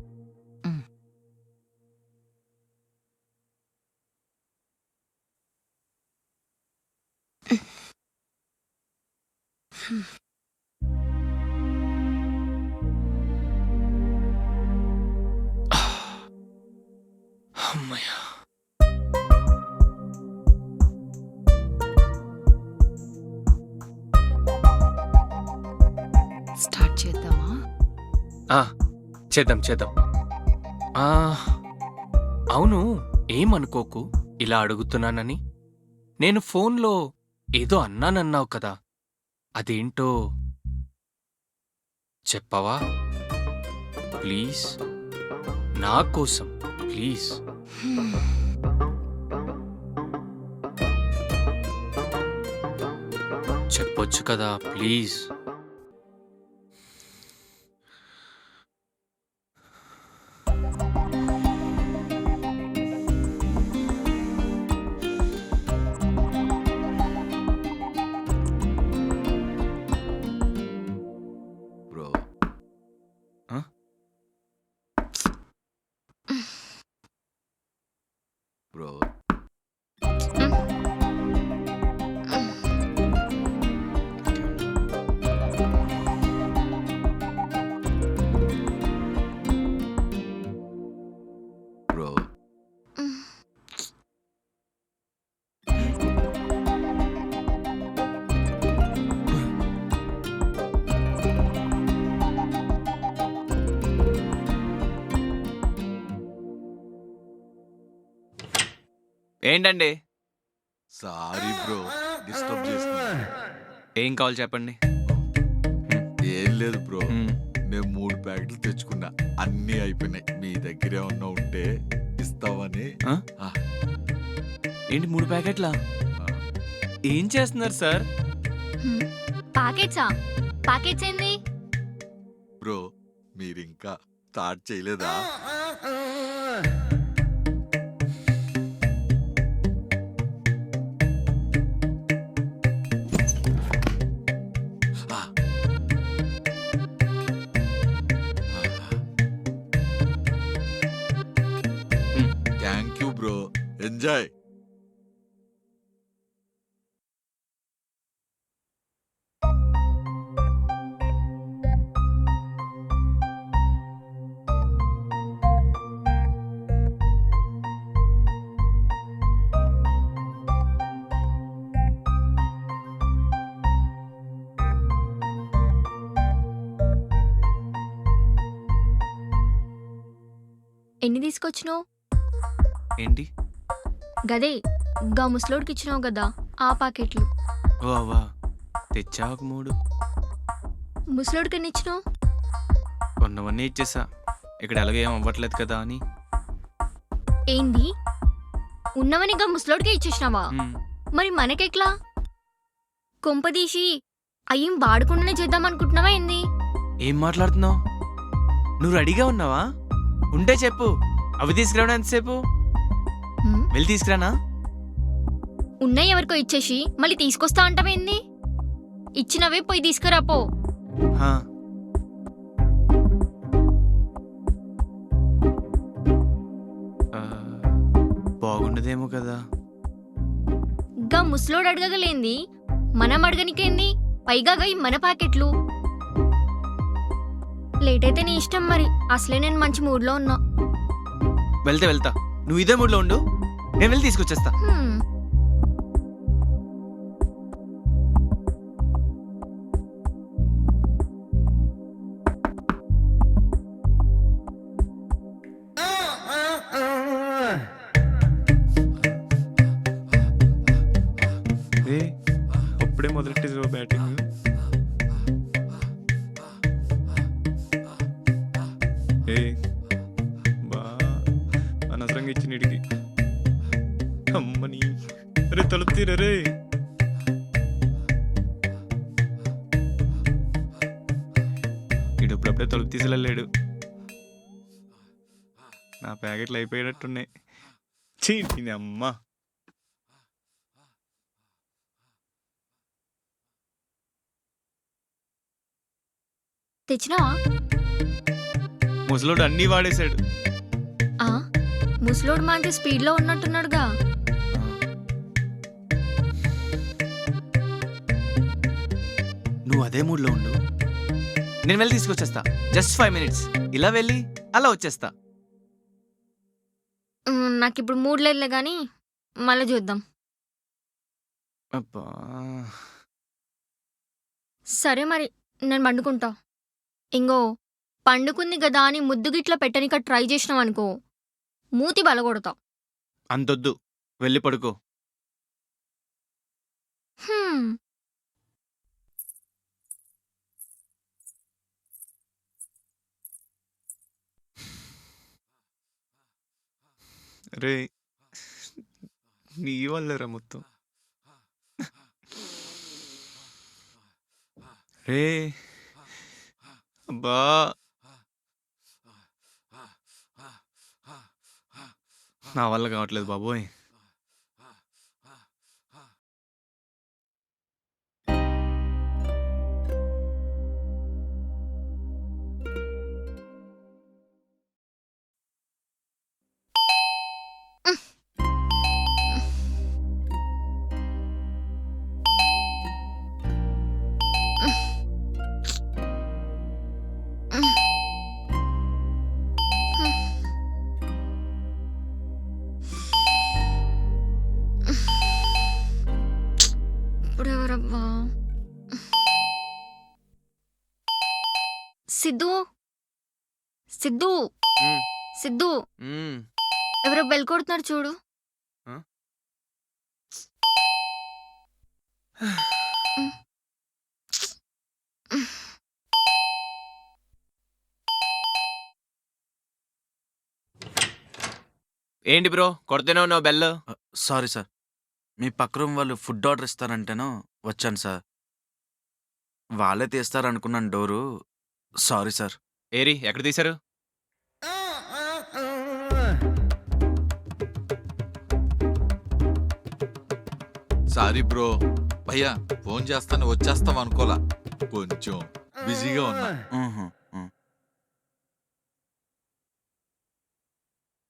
స్టార్ట్ చేద్దామా? ఆ, చేద్దాం చేద్దాం. ఆ, అవును, ఏమనుకోకు ఇలా అడుగుతున్నానని. నేను ఫోన్లో ఏదో అన్నానన్నావు కదా, అదేంటో చెప్పవా ప్లీజ్? నా కోసం ప్లీజ్. చెప్పొచ్చు కదా ప్లీజ్. బ్రో బ్రో బ్రో ఏంటండి? సారీ బ్రో, డిస్టర్బ్ చేస్తున్నా. ఏం కావాలి చెప్పండి. ఏం లేదు బ్రో, మ్మ్. నేను 3 ప్యాకెట్లు తెచ్చుకున్నా, అన్నీ అయిపోయినాయి. మీ దగ్గర ఏమన్నా ఉంటే ఇస్తావని. ఆ? ఆ, ఏంటి 3 ప్యాకెట్లా? ఆ. ఏం చేస్తున్నారు సార్? ప్యాకెట్సా? ప్యాకెట్స్ ఏంది? బ్రో మీరు ఇంకా స్టార్ట్ చేయలేదా? ఆ. Thank you bro, enjoy. ఎన్ని తీసుకొచ్చినావు? ఏంటి? గదే గా ముసలోడికి ఇచ్చినావు కదా ఆ ప్యాకెట్లు. ఓ అవ్వా, తెచ్చా ఒక 3. ముసలోడికి ఎన్ని ఇచ్చినావు? ఉన్నవన్నీ ఇచ్చేసా, ఇక్కడ ఎలాగో ఏం అవ్వట్లేదు కదా అని. ఏంది ఉన్నవని గా ముసలోడికే ఇచ్చేసినావా? మ్మ్. మరి మనకెట్లా? కొంపదీసి అయ్యం వాడకుండానే చేద్దాం అనుకుంటున్నావా ఏంది? ఏం మాట్లాడుతున్నావు? నువ్వు రెడీగా ఉన్నావా? ఉంటే చెప్పు, అవి తీసుకురావడం ఎంతసేపు? హ్మ్? వెళ్ళి తీసుకురానా? ఉన్నాయి ఎవరికో ఇచ్చేసి మళ్ళీ తీసుకొస్తా అంటావేంది? ఇచ్చినవే పోయి తీసుకురాపో. హా. ఆ, బాగుండదేమో కదా. గా ముసలోడు అడగగలేంది, మనం అడగనికేంది? పైగా గా ఈ మన ప్యాకెట్లు. లేట్ అయితే నీ ఇష్టం మరి, అసలే నేను మంచి మూడ్లో ఉన్నా. వెళ్తా, నువ్వు ఇదే మూడ్లో ఉండు, నేను వెళ్ళి తీసుకొచ్చేస్తా. హ్మ్. అప్పుడే మొదలెట్టేసి బ్యాటింగ్. అనవసరంగా ఇచ్చిన ఇడికి అమ్మని. అరే తలుపు తీరే. ఇప్పుడప్పుడే తలుపు తీసేలాడు. నా ప్యాకెట్లు అయిపోయేటట్టున్నాయి. చీ అమ్మా. తెచ్చినావా? ముసలోడు అన్నీ వాడేశాడు. ఆ ముసలోడు మంచి స్పీడ్లో ఉన్నట్టున్నాడుగా. నువ్వు అదే మూడ్లో ఉండు, నేను వెళ్ళి తీసుకొచ్చేస్తా. జస్ట్ 5 minutes, ఇలా వెళ్ళి అలా వచ్చేస్తా. నాకు ఇప్పుడు మూడ్ లేదులే కానీ మళ్ళీ చూద్దాం. అబ్బా, సరే మరి నేను పండుకుంటా. ఇంగో పండుకుంది కదా అని ముద్దు గిట్ల పెట్టనిక ట్రై చేసినావు అనుకో మూతి బలగొడతా. అంతొద్దు, వెళ్ళి పడుకో. హ్మ్. రే, నీ వల్లరా మొత్తం. రే అబ్బా, నా వల్ల కావట్లేదు బాబోయ్. ఇప్పుడెవరబ్బా? సిద్ధు సిద్ధు ఉమ్, సిద్ధు ఉమ్. ఎవరో బెల్ కొడుతున్నారు చూడు. ఆ? ఏంటి బ్రో, కొడుతూనే ఉన్నావు బెల్? సారీ సార్, మీ పక్క రూమ్ వాళ్ళు ఫుడ్ ఆర్డర్ ఇస్తారంటేనో వచ్చాను సార్. వాళ్ళే తీస్తారనుకున్నాను డోరు. Sorry sir. ఏరి, ఎక్కడ తీశారు? సారీ బ్రో, భయ్యా ఫోన్ చేస్తాను వచ్చేస్తాం అనుకోలా, కొంచెం బిజీగా ఉన్నా. ఊహు, ఊ.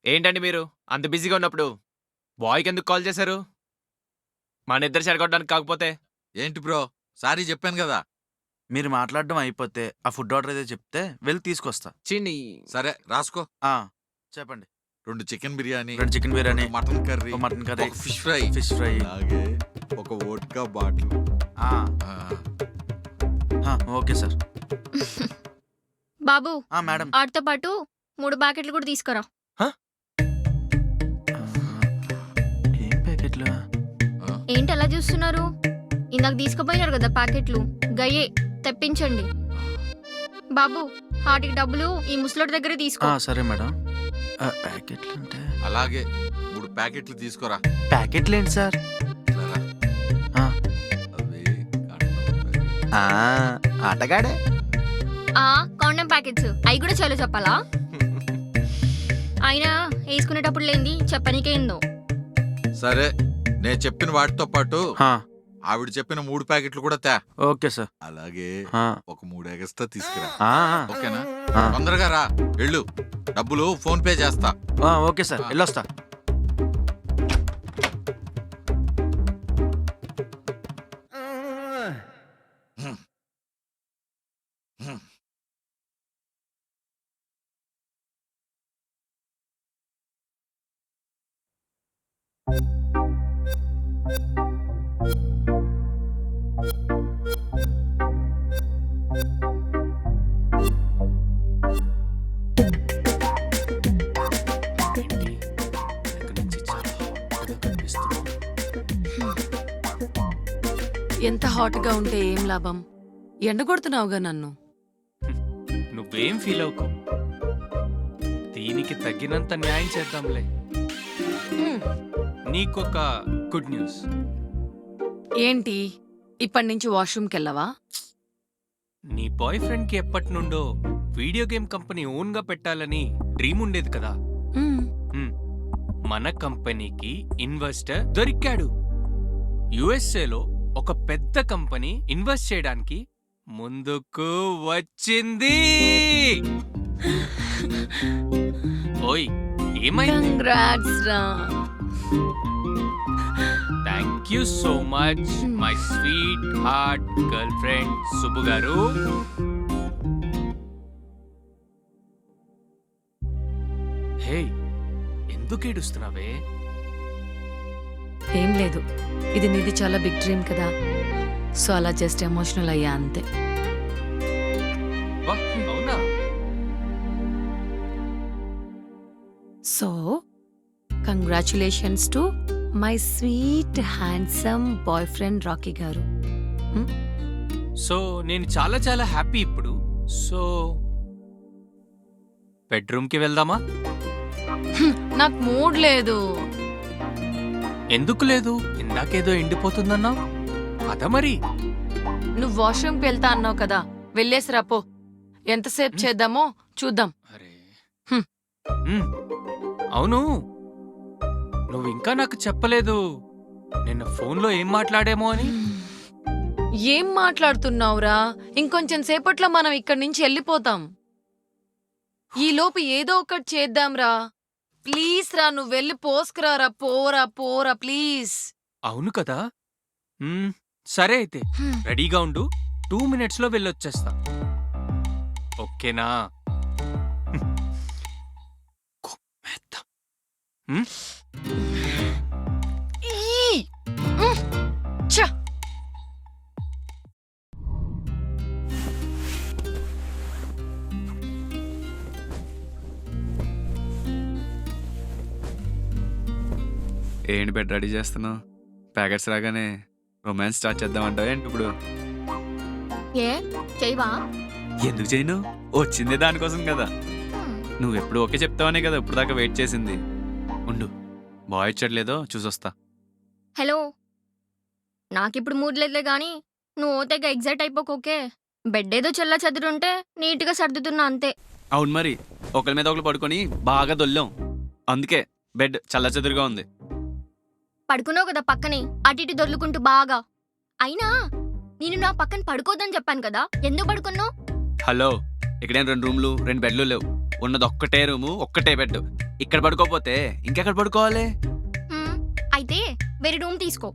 ఏంటండి మీరు అంత బిజీగా ఉన్నప్పుడు బాయ్కి ఎందుకు కాల్ చేశారు? మన ఇద్దరు చెడగొట్టడానికి కాకపోతే. ఏంటి బ్రో, సారీ చెప్పాను కదా. మీరు మాట్లాడడం అయిపోతే ఆ ఫుడ్ ఆర్డర్ ఏదో చెప్తే వెళ్ళి తీసుకొస్తా. చిన్ని. సరే రాసుకో. ఆ, చెప్పండి. 2 చికెన్ బిర్యానీ, 2 చికెన్ బిర్యానీ, ఒక మటన్ కర్రీ, ఒక మటన్ కర్రీ, ఒక ఫిష్ ఫ్రై, ఫిష్ ఫ్రై. అలాగే ఒక వోడ్కా బాటిల్. ఆ, ఓకే సార్. బాబు మేడం. వాటితో పాటు 3 ప్యాకెట్లు కూడా తీసుకురా. ఏం ప్యాకెట్లు? ఏంటి అలా చూస్తున్నారు? ఇందాక తీసుకుపోయినారు కదా ప్యాకెట్లు, గయ్యే తెప్పించండి. బాబు వాటికి డబ్బులు ఈ ముసలోడి దగ్గరే తీసుకో. సరే మేడం. ప్యాకెట్లు అంటే అలాగే 3 ప్యాకెట్లు తీసుకోరా. ప్యాకెట్లు ఏంటి సార్? ఇట్లా రా. ఆ. అవి కండం ప్యాకెట్. ఆటగాడే. కాండం ప్యాకెట్స్ అవి కూడా చాలా చెప్పాలా? అయినా వేసుకునేటప్పుడు లేంది చెప్పనీకేందో. సరే, నేను చెప్పిన వాటితో పాటు ఆవిడ చెప్పిన 3 ప్యాకెట్లు కూడా తే. Okay sir. అలాగే ఆ. ఒక 3 ఎగస్ట్రా తీసుకురా. ఆ, ఓకేనా? ఆ. తొందరగా రా, వెళ్ళు. డబ్బులు ఫోన్ పే చేస్తా. ఓకే సార్, వెళ్ళొస్తా. ఎంత హాట్గా ఉంటే ఏం లాభం? ఎండగొడుతున్నావుగా నన్ను. నువ్వేం ఫీల్ అవ్వకు, దీనికి తగినంత న్యాయం చేద్దాంలే. నీకొక గుడ్ న్యూస్. ఏంటి, ఇప్పటి నుంచి వాష్రూమ్కి వెళ్ళవా? నీ బాయ్ ఫ్రెండ్కి ఎప్పటి నుండో వీడియో గేమ్ కంపెనీ ఓన్గా పెట్టాలని డ్రీమ్ ఉండేది కదా. మన కంపెనీకి ఇన్వెస్టర్ దొరికాడు. యుఎస్ఏలో ఒక పెద్ద కంపెనీ ఇన్వెస్ట్ చేయడానికి ముందుకు వచ్చింది. ఓయ్, ఏమైంది? కంగ్రాట్స్ రా. Thank you so much my sweet heart girl friend Subbu గారు. హే, ఎందుకు ఏడుస్తున్నావే? ఏం లేదు, ఇది నీది చాలా బిగ్ డ్రీమ్ కదా, సో అలా జస్ట్ ఎమోషనల్ అయ్యా అంతే. అబ్బా అవునా? So congratulations to my sweet handsome boy friend Rocky గారు. సో నేను చాలా చాలా హ్యాపీ ఇప్పుడు. సో బెడ్రూమ్కి వెళ్దామా? నాకు మూడ్ లేదు. ఎందుకు లేదు? ఇందాకేదో ఎండిపోతుందన్నావు అదా మరి. నువ్వు వాష్రూమ్కి వెళ్తా అన్నావు కదా, వెళ్ళేసిరా పో. ఎంతసేపు చేద్దామో చూద్దాం. అరే హ్మ్. అవును, నువ్వు ఇంకా నాకు చెప్పలేదు నిన్న ఫోన్లో ఏం మాట్లాడేమో అని. ఏం మాట్లాడుతున్నావురా? ఇంకొంచెం సేపట్లో మనం ఇక్కడి నుంచి వెళ్ళిపోతాం. ఈలోపు ఏదో ఒకటి చేద్దాంరా. ప్లీజ్ రా, నువ్వు వెళ్ళి పోసుకురారా. పోరా పోరా ప్లీజ్. అవును కదా. సరే అయితే రెడీగా ఉండు, 2 minutesలో వెళ్ళొచ్చేస్తా. ఓకేనా? కుమ్మేద్దాం. ఈ! ఛ! ఏంటి బెడ్ రెడీ చేస్తున్నావు? ప్యాకెట్స్ రాగానే రొమాన్స్ స్టార్ట్ చేద్దామంటావు ఏంటి ఇప్పుడు? ఏ చేయవా? ఎందుకు చేయను? వచ్చిందే దానికోసం కదా. నువ్వు ఎప్పుడు ఓకే చెప్తావనే కదా ఇప్పుడు దాకా వెయిట్ చేసింది. ఉండు, బాయ్ ఇచ్చట్లేదో చూసొస్తా. హలో, నాకిప్పుడు మూడ్ లేదులే గాని నువ్వు ఓతేగా ఎగ్జైట్ అయిపోకోకే. బెడ్ ఏదో చెల్లా చదురుంటే నీట్గా సర్దుతున్నా అంతే. అవును మరి, ఒకరి మీద ఒకరు పడుకొని బాగా దొల్లాం, అందుకే బెడ్ చల్లచెదురుగా ఉంది. పడుకున్నావు కదా పక్కనే, అటు ఇటు దొర్లుకుంటూ బాగా. అయినా నేను నా పక్కన పడుకోదని చెప్పాను కదా, ఎందుకు పడుకున్నావు? హలో, ఇక్కడేం 2 రూమ్లు 2 బెడ్లు లేవు. ఉన్నది ఒక్కటే రూము, ఒక్కటే బెడ్. ఇక్కడ పడుకోపోతే ఇంకెక్కడ పడుకోవాలి? అయితే వేరే రూమ్ తీసుకో.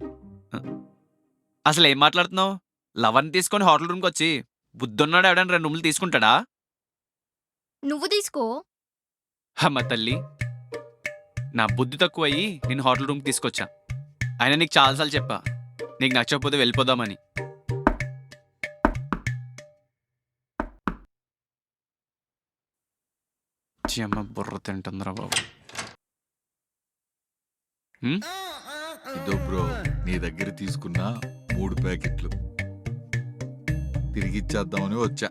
అసలు ఏం మాట్లాడుతున్నావు? లవర్ని తీసుకొని హోటల్ రూమ్కి వచ్చి బుద్ధున్నాడు ఎవడైనా 2 రూమ్లు తీసుకుంటాడా? నువ్వు తీసుకో. అమ్మ తల్లి, నా బుద్ధి తక్కువయ్యి నేను హోటల్ రూమ్కి తీసుకొచ్చా. అయినా నీకు చాలాసార్లు చెప్పా, నీకు నచ్చకపోతే వెళ్ళిపోదామని. అమ్మ బుర్ర తింటుందిరా బాబు. ఇదో బ్రో, నీ దగ్గర తీసుకున్న 3 ప్యాకెట్లు తిరిగి ఇచ్చేద్దామని వచ్చా.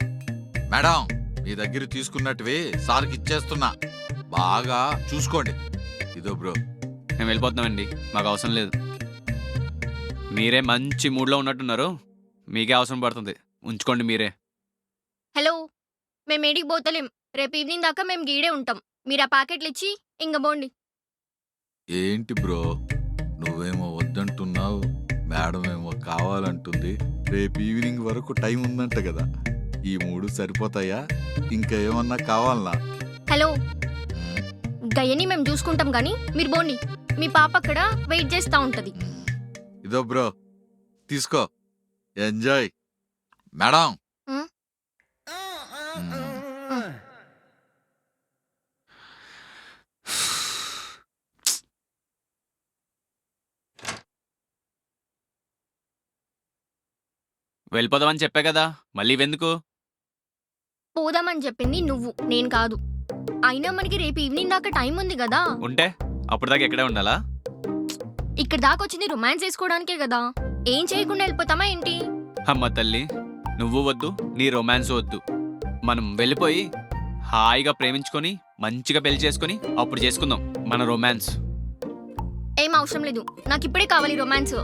మేడం, మీ దగ్గర తీసుకున్నట్టువి సార్కి ఇచ్చేస్తున్నా, బాగా చూసుకోండి. ఇదో బ్రో. మేము వెళ్ళిపోతున్నామండి, మాకు అవసరం లేదు. మీరే మంచి మూడ్లో ఉన్నట్టున్నారు, మీకే అవసరం పడుతుంది, ఉంచుకోండి మీరే. హలో, మేము ఏడికి పోతలేం. రేపు ఈవినింగ్ దాకా మేము గీడే ఉంటాం. మీరు ఆ ప్యాకెట్లు ఇచ్చి ఇంక పోండి. ఏంటి బ్రో, నువ్వేమో వద్దంటున్నావు, మేడం ఏమో కావాలంటుంది. రేపు ఈవినింగ్ వరకు టైం ఉందంట కదా, ఈ 3 సరిపోతాయా? ఇంకా ఏమన్నా కావాలనా? హలో, గయ్యని మేము చూసుకుంటాం గానీ మీరు పోండి. మీ పాప అక్కడ వెయిట్ చేస్తా ఉంటది. ఇదో బ్రో, తీసుకో, ఎంజాయ్. మేడం, వెళ్ళిపోదామని చెప్పా కదా, మళ్ళీ ఇవెందుకు? పోదామని చెప్పింది నువ్వు, నేను కాదు. అయినా మనకి రేపు ఈవినింగ్ దాకా టైం ఉంది కదా. ఉంటే అప్పుడు దాకా ఎక్కడే ఉండాలా? ఇక్కడ దాకా వచ్చింది రొమాన్స్ చేసుకోవడానికే కదా, ఏం చేయకుండా వెళ్ళిపోతామా ఏంటి? అమ్మ తల్లి, నువ్వు వద్దు, నీ రొమాన్స్ వద్దు. మనం వెళ్ళిపోయి హాయిగా ప్రేమించుకొని మంచిగా పెళ్లి చేసుకొని అప్పుడు చేసుకుందాం మన రొమాన్స్. ఏం అవసరం లేదు, నాకు ఇప్పుడే కావాలి రొమాన్స్.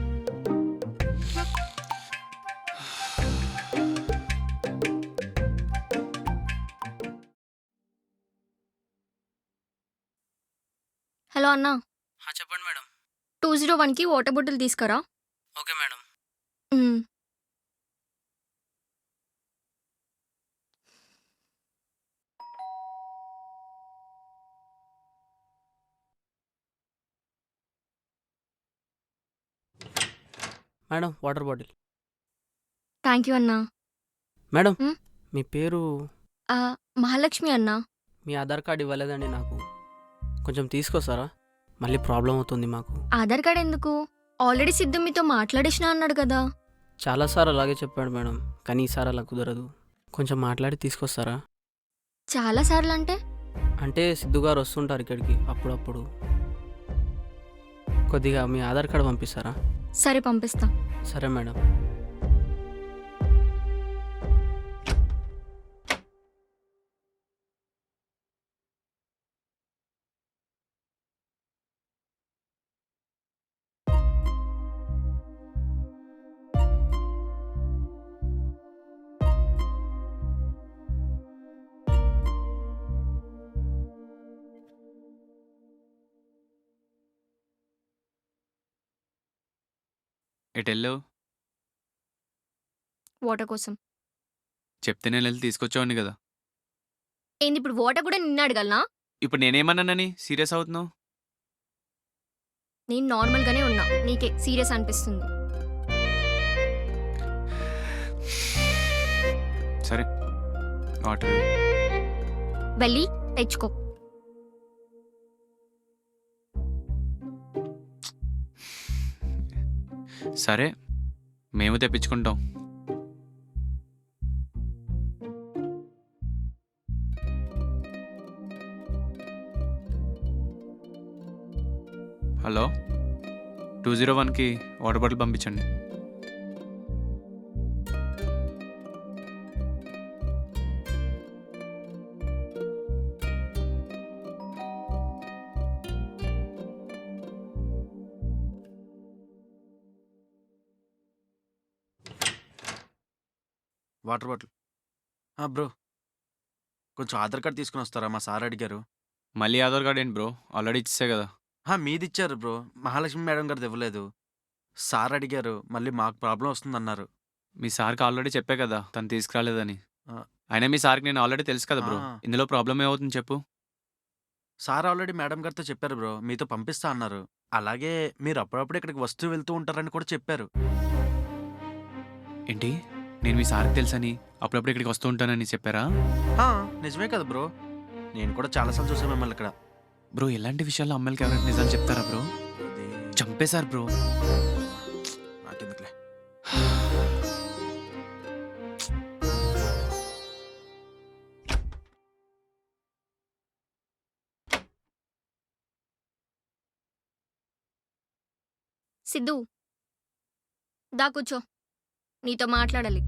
హలో అన్నా, చెప్పండి మేడం. 201కి వాటర్ బాటిల్ తీసుకురా. Okay madam. Madam water bottle. Thank you అన్నా. మేడం మ్? మీ పేరు? మహాలక్ష్మి అన్నా. మీ ఆధార్ కార్డు ఇవ్వలేదండి నాకు, కొంచెం తీసుకొస్తారా? మళ్ళీ ప్రాబ్లం అవుతుంది మాకు. ఆధార్ కార్డ్ ఎందుకు? ఆల్రెడీ సిద్ధు మీతో మాట్లాడేసిన అన్నాడు కదా. చాలాసార్లు అలాగే చెప్పాడు మేడం, కానీ ఈసారి అలా కుదరదు. కొంచెం మాట్లాడి తీసుకొస్తారా? చాలా సార్లు అంటే అంటే సిద్ధు గారు వస్తుంటారు ఇక్కడికి అప్పుడప్పుడు. కొద్దిగా మీ ఆధార్ కార్డు పంపిస్తారా? సరే పంపిస్తా. సరే మేడం. ఎటెళ్ళావు? వాటర్ కోసం. చెప్తే నేను వెళ్ళి తీసుకొచ్చేవాడిని కదా. ఏంది ఇప్పుడు వాటర్ కూడా నిన్ను అడగలనా? ఇప్పుడు నేనేమన్నానని సీరియస్ అవుతున్నావు? నేను నార్మల్ గానే ఉన్నా, నీకే సీరియస్ అనిపిస్తుంది. సరే వాటర్ వెళ్ళి తెచ్చుకో. సరే మేము తెప్పించుకుంటాం. హలో, 201కి వాటర్ బాటిల్ పంపించండి. Water bottle. బ్రో కొంచెం ఆధార్ కార్డ్ తీసుకుని వస్తారా? మా సార్ అడిగారు. మళ్ళీ ఆధార్ కార్డ్ ఏంటి బ్రో? ఆల్రెడీ ఇచ్చే కదా. మీది ఇచ్చారు బ్రో, మహాలక్ష్మి మేడం గారిది ఇవ్వలేదు. సార్ అడిగారు, మళ్ళీ మాకు ప్రాబ్లం వస్తుందన్నారు. మీ సార్కి ఆల్రెడీ చెప్పే కదా తను తీసుకురాలేదని. ఆ. అయినా మీ సార్కి నేను ఆల్రెడీ తెలుసు కదా బ్రో. ఆ. ఇందులో ప్రాబ్లం ఏమవుతుంది చెప్పు? సార్ ఆల్రెడీ మేడం గారితో చెప్పారు బ్రో, మీతో పంపిస్తా అన్నారు. అలాగే మీరు అప్పుడప్పుడు ఇక్కడికి వస్తూ వెళ్తూ ఉంటారని కూడా చెప్పారు. ఏంటి, నేను మీ సార్కి తెలుసని అప్పుడప్పుడు ఇక్కడికి వస్తూ ఉంటానని చెప్పారా? నిజమే కదా బ్రో, నేను కూడా చాలాసార్లు చూసాను మిమ్మల్ని ఇక్కడ. బ్రో ఇలాంటి విషయాల్లో అమ్మాయిలకి ఎవరైనా నిజాలు చెప్తారా బ్రో? చంపేశారు బ్రో. నాకెందుకులే. సిద్ధు, దా కూర్చో, నీతో మాట్లాడాలి.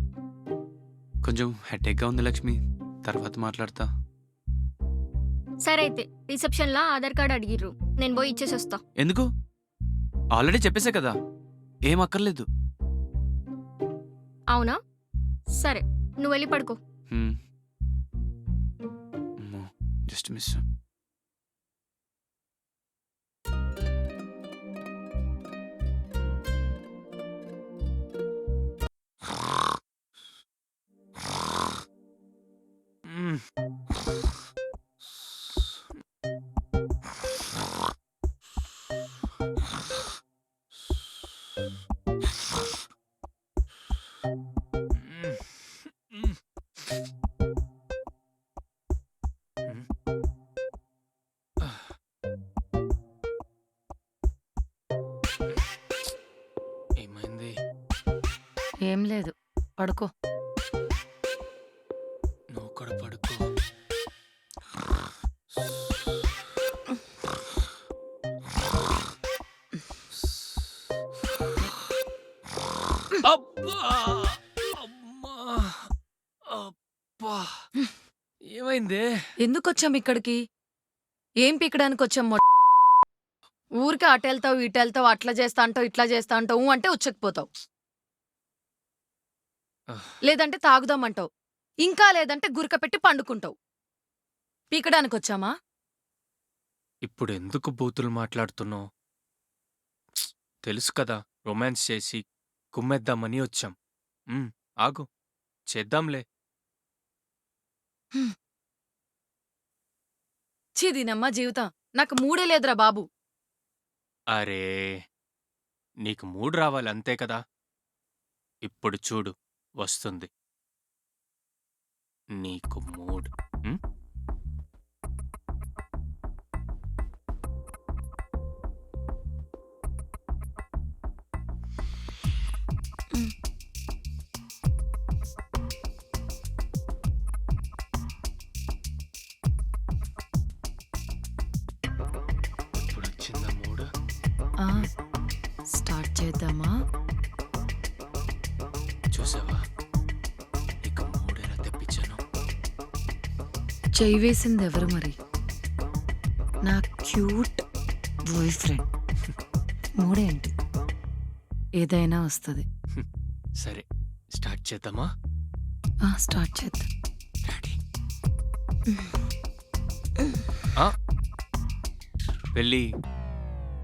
కొంచెం హెడేక్గా ఉంది లక్ష్మి, తర్వాత మాట్లాడతా. సరే అయితే రిసెప్షన్లో ఆధార్ కార్డ్ అడిగిర్రు, నేను పోయి ఇచ్చేసి వస్తా. ఎందుకు? ఆల్రెడీ చెప్పేసే కదా, ఏం అక్కర్లేదు. అవునా? సరే నువ్వు వెళ్ళి పడుకో. Just miss. ఏమైంది? ఏం లేదు, పడుకో. నువ్వు కూడా పడుకో. అబ్బా! అమ్మా! అబ్బా! ఏమైంది? ఎందుకు వచ్చాం ఇక్కడికి? ఏం పీకడానికి వచ్చాం? ఊరికే అటు వెళ్తావు ఇటు వెళ్తావు, అట్లా చేస్తా అంటావు ఇట్లా చేస్తా అంటావు, అంటే ఉచ్చకపోతావు. లేదంటే తాగుదామంటావు, ఇంకా లేదంటే గురక పెట్టి పండుకుంటావు. పీకడానికి వచ్చామా? ఇప్పుడు ఎందుకు బూతులు మాట్లాడుతున్నావు? తెలుసు కదా, రొమాన్స్ చేసి కుమ్మేద్దామని వచ్చాం. ఆగు, చేద్దాంలే. చీదీనమ్మా జీవితం, నాకు మూడే లేదురా బాబు. అరే, నీకు మూడ్ రావాలి అంతే కదా. ఇప్పుడు చూడు, వస్తుంది నీకు మూడ్. ఆ, స్టార్ట్ చేద్దామా? చూసావా ఇక మూడేలా తెప్పించాను. చెయ్యి వేసింది ఎవరు మరి? నా క్యూట్ బాయ్ ఫ్రెండ్. మూడేంటి, ఏదైనా వస్తుంది. సరే స్టార్ట్ చేద్దామా? స్టార్ట్ చేద్దాం. రెడీ? వెళ్ళి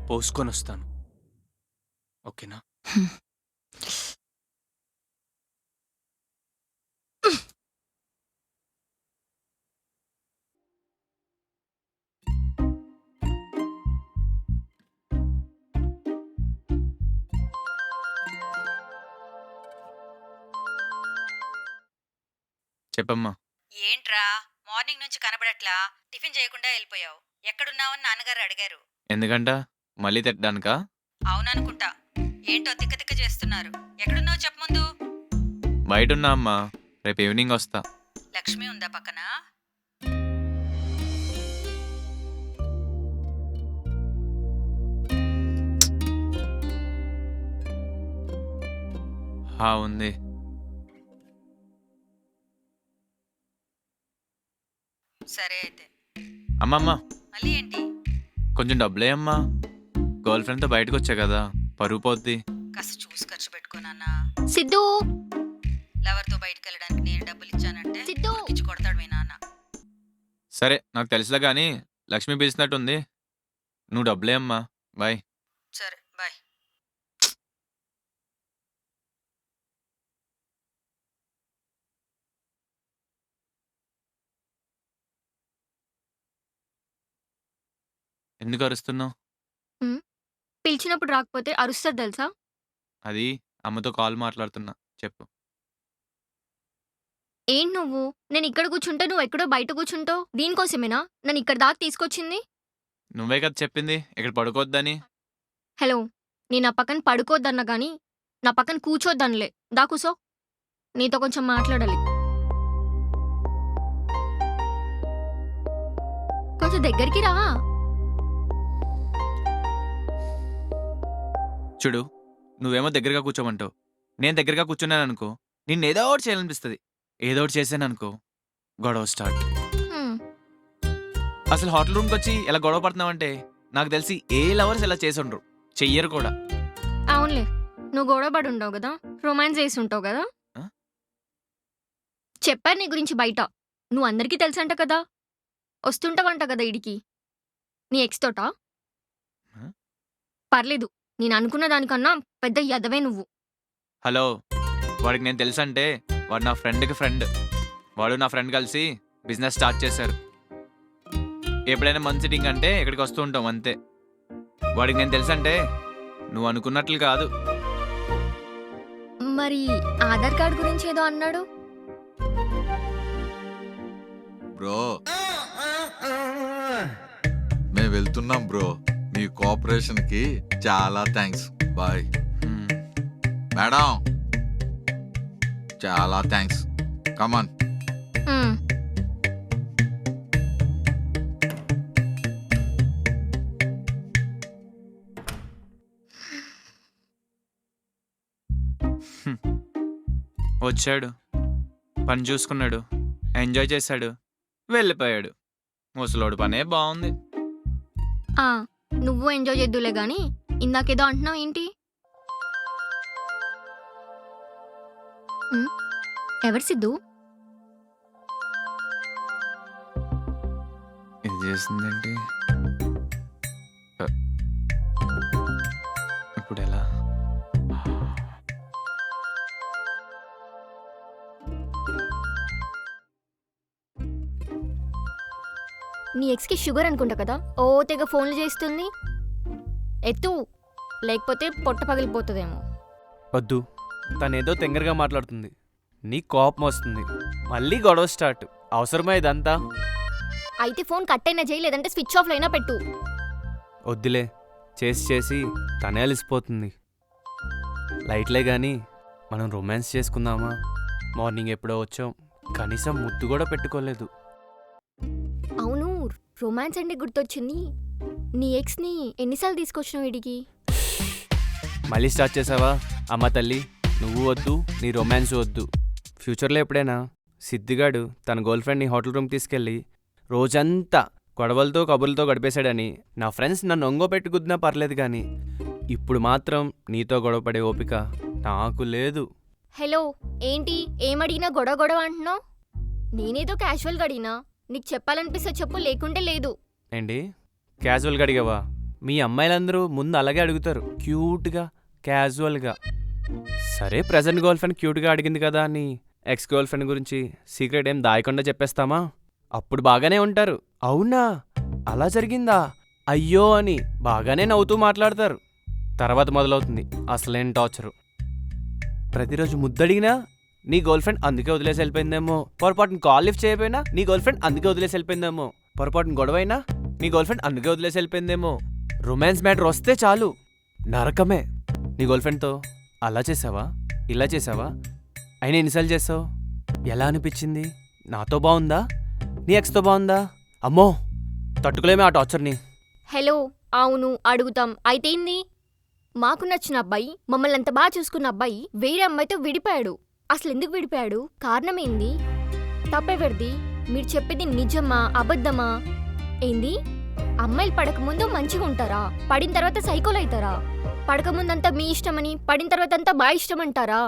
పోసుకొని వస్తాను, ఓకేనా? చెప్పమ్మా. ఏంట్రా మార్నింగ్ నుంచి కనబడట్లా? టిఫిన్ చేయకుండా వెళ్ళిపోయావు. ఎక్కడున్నావని నాన్నగారు అడిగారు. ఎందుకంట? మళ్ళీ తిట్టడానికా? అవుననుకుంటా. ఏంటో తిక్క తిక్క చేస్తున్నారు. ఎక్కడున్నావు చెప్పు ముందు. బయట ఉన్నా అమ్మా, రేపు ఈవినింగ్ వస్తా. లక్ష్మి ఉందా పక్కన? ఉంది. సరే అయితే. అమ్మమ్మ మళ్ళీ ఏంటి? కొంచెం డబ్బులే అమ్మా, గర్ల్ ఫ్రెండ్తో బయటకు వచ్చా కదా, పరుగు పోద్ది. కాస్త చూసి ఖర్చు పెట్టుకోనన్నా. సిద్ధు, లవర్తో బయటకు వెళ్ళడానికి నేను డబ్బులు ఇచ్చానంటే సిద్ధు. ఇచ్చి కొడతాడు మీ నాన్న. సరే నాకు తెలుసులే కానీ లక్ష్మి పిలిచినట్టుంది, నువ్వు డబ్బులే అమ్మా. బాయ్. సరే బాయ్. ఎందుకు అరుస్తున్నావు? పిలిచినప్పుడు రాకపోతే అరుస్తుంది తెలుసా? అది అమ్మతో కాల్ మాట్లాడుతున్నా, చెప్పు. ఏంటి నువ్వు? నేను ఇక్కడ కూర్చుంటే నువ్వు ఎక్కడో బయట కూర్చుంటావు. దీనికోసమేనా నన్ను ఇక్కడ దాకా తీసుకొచ్చింది? నువ్వే కదా చెప్పింది ఇక్కడ పడుకోవద్దని. హలో, నేను నా పక్కన పడుకోవద్దన్నా కానీ నా పక్కన కూర్చోద్దనిలే. దా కూసో, నీతో కొంచెం మాట్లాడాలి. కొంచెం దగ్గరికి రా. చూడు, నువ్వేమో దగ్గరగా కూర్చోమంటావు, నేను దగ్గరగా కూర్చున్నాను అనుకో నిన్ను ఏదో ఒకటి చేయాలనిపిస్తుంది. ఏదో ఒకటి చేశాను అనుకో గొడవ స్టార్ట్. హ్మ్. అసలు హోటల్ రూమ్కి వచ్చి ఎలా గొడవ పడుతున్నావంటే నాకు తెలిసి ఏ లవర్స్ ఇలా చేసి ఉండరు, చెయ్యరు కూడా. అవునులే, నువ్వు గొడవ పడి ఉండవు కదా, రొమాన్స్ చేసి ఉంటావు కదా. ఆ? చెప్పారు నీ గురించి బయట. నువ్వు అందరికీ తెలుసంట కదా, వస్తుంటావంట కదా ఇడికి నీ ఎక్స్ తోట. ఆ? పర్లేదు, నేను అనుకున్న దానికన్నా పెద్ద యదవే నువ్వు. హలో, వాడికి నేను తెలుసంటే వాడు నా ఫ్రెండ్కి ఫ్రెండ్. వాడు నా ఫ్రెండ్ కలిసి బిజినెస్ స్టార్ట్ చేశారు. ఎప్పుడైనా మంచి సిట్టింగ్ అంటే ఇక్కడికి వస్తూ ఉంటాం అంతే. వాడికి నేను తెలుసంటే నువ్వు అనుకున్నట్లు కాదు. మరి ఆధార్ కార్డు గురించి ఏదో అన్నాడు. బ్రో మేము వెళ్తున్నాం బ్రో, మీ కోఆపరేషన్ కి చాలా థ్యాంక్స్. బాయ్ మ్మ్. మేడం, చాలా థ్యాంక్స్. కమాన్. హ్మ్. వచ్చాడు, పని చూసుకున్నాడు, ఎంజాయ్ చేశాడు, వెళ్ళిపోయాడు. ముసలోడు పనే బాగుంది. ఆ, నువ్వు ఎంజాయ్ చేద్దులే గాని ఇందాకేదో అంటున్నావు ఏంటి? హ్మ్? ఎవరు సిద్ధు? ఇది చేసిందేంటి ఇప్పుడు ఎలా? నీ ఎక్స్కి షుగర్ అనుకుంటా కదా, ఓ తెగ ఫోన్లు చేస్తుంది. ఎత్తు, లేకపోతే పొట్ట పగిలిపోతుందేమో. వద్దు, తనేదో తెంగరగా మాట్లాడుతుంది, నీ కోపం వస్తుంది, మళ్ళీ గొడవ స్టార్ట్. అవసరమా ఇదంతా? అయితే ఫోన్ కట్ అయినా చేయి, లేదంటే స్విచ్ ఆఫ్ అయినా పెట్టు. వద్దులే, చేసి చేసి తనే అలిసిపోతుంది. లైట్లే కానీ మనం రొమాన్స్ చేసుకుందామా? మార్నింగ్ ఎప్పుడో వచ్చాం, కనీసం ముద్దు కూడా పెట్టుకోలేదు. అవును, రొమాన్స్ అంటే గుర్తొచ్చింది. నీ ఎక్స్ని ఎన్నిసార్లు తీసుకొచ్చినావు వీడికి? మళ్ళీ స్టార్ట్ చేసావా? అమ్మ తల్లి, నువ్వు వద్దు, నీ రొమాన్స్ వద్దు. ఫ్యూచర్లో ఎప్పుడైనా సిద్ధిగాడు తన గర్ల్ ఫ్రెండ్ని హోటల్ రూమ్ తీసుకెళ్ళి రోజంతా గొడవలతో కబుర్లతో గడిపేశాడని నా ఫ్రెండ్స్ నన్ను ఒంగోపెట్టి గుద్దినా పర్లేదు కానీ ఇప్పుడు మాత్రం నీతో గొడవపడే ఓపిక నాకు లేదు. హలో, ఏంటి ఏమడిగినా గొడవ గొడవ అంటున్నావు? నేనేదో క్యాజువల్గా అడిగినా. నీకు చెప్పాలనిపిస్తే చెప్పు, లేకుంటే లేదు. ఏంటి క్యాజువల్గా అడిగావా? మీ అమ్మాయిలందరూ ముందు అలాగే అడుగుతారు, క్యూట్గా క్యాజువల్గా. సరే, ప్రజెంట్ గర్ల్ ఫ్రెండ్ క్యూట్గా అడిగింది కదా అని ఎక్స్ గర్ల్ ఫ్రెండ్ గురించి సీక్రెట్ ఏం దాయకుండా చెప్పేస్తామా? అప్పుడు బాగానే ఉంటారు. అవునా, అలా జరిగిందా, అయ్యో అని బాగానే నవ్వుతూ మాట్లాడతారు. తర్వాత మొదలవుతుంది అసలేం టార్చరు. ప్రతిరోజు ముద్దడిగినా నీ గర్ల్ ఫ్రెండ్ అందుకే వదిలేసి వెళ్ళిపోయిందేమో, పొరపాటున కాల్ లిఫ్ట్ చేయకపోయినా నీ గర్ల్ ఫ్రెండ్ అందుకే వదిలేసి వెళ్ళిపోయిందేమో, పొరపాటున గొడవైనా నీ గర్ల్ ఫ్రెండ్ అందుకే వదిలేసి వెళ్ళిపోయిందేమో. రొమాన్స్ మ్యాటర్ వస్తే చాలు నరకమే. నీ గర్ల్ ఫ్రెండ్తో అలా చేసావా, ఇలా చేసావా, అయినా ఎన్నిసార్లు చేసావు? ఎలా అనిపించింది? నాతో బాగుందా, నీ ఎక్స్తో బాగుందా? అమ్మో, తట్టుకోలేమే ఆ టార్చర్ని. హలో, అవును అడుగుతాం. అయితే ఏంది? మాకు నచ్చిన అబ్బాయి, మమ్మల్ని అంత బాగా చూసుకున్న అబ్బాయి వేరే అమ్మాయితో విడిపోయాడు. అసలు ఎందుకు విడిపోయాడు? కారణం ఏంది? తప్పెవరిది? మీరు చెప్పేది నిజమా అబద్ధమా? ఏంది? అమ్మాయిలు పడకముందు మంచిగా ఉంటారా, పడిన తర్వాత సైకోలు అవుతారా? పడకముందంతా మీ ఇష్టమని, పడిన తర్వాత అంతా బాగా ఇష్టం అంటారా?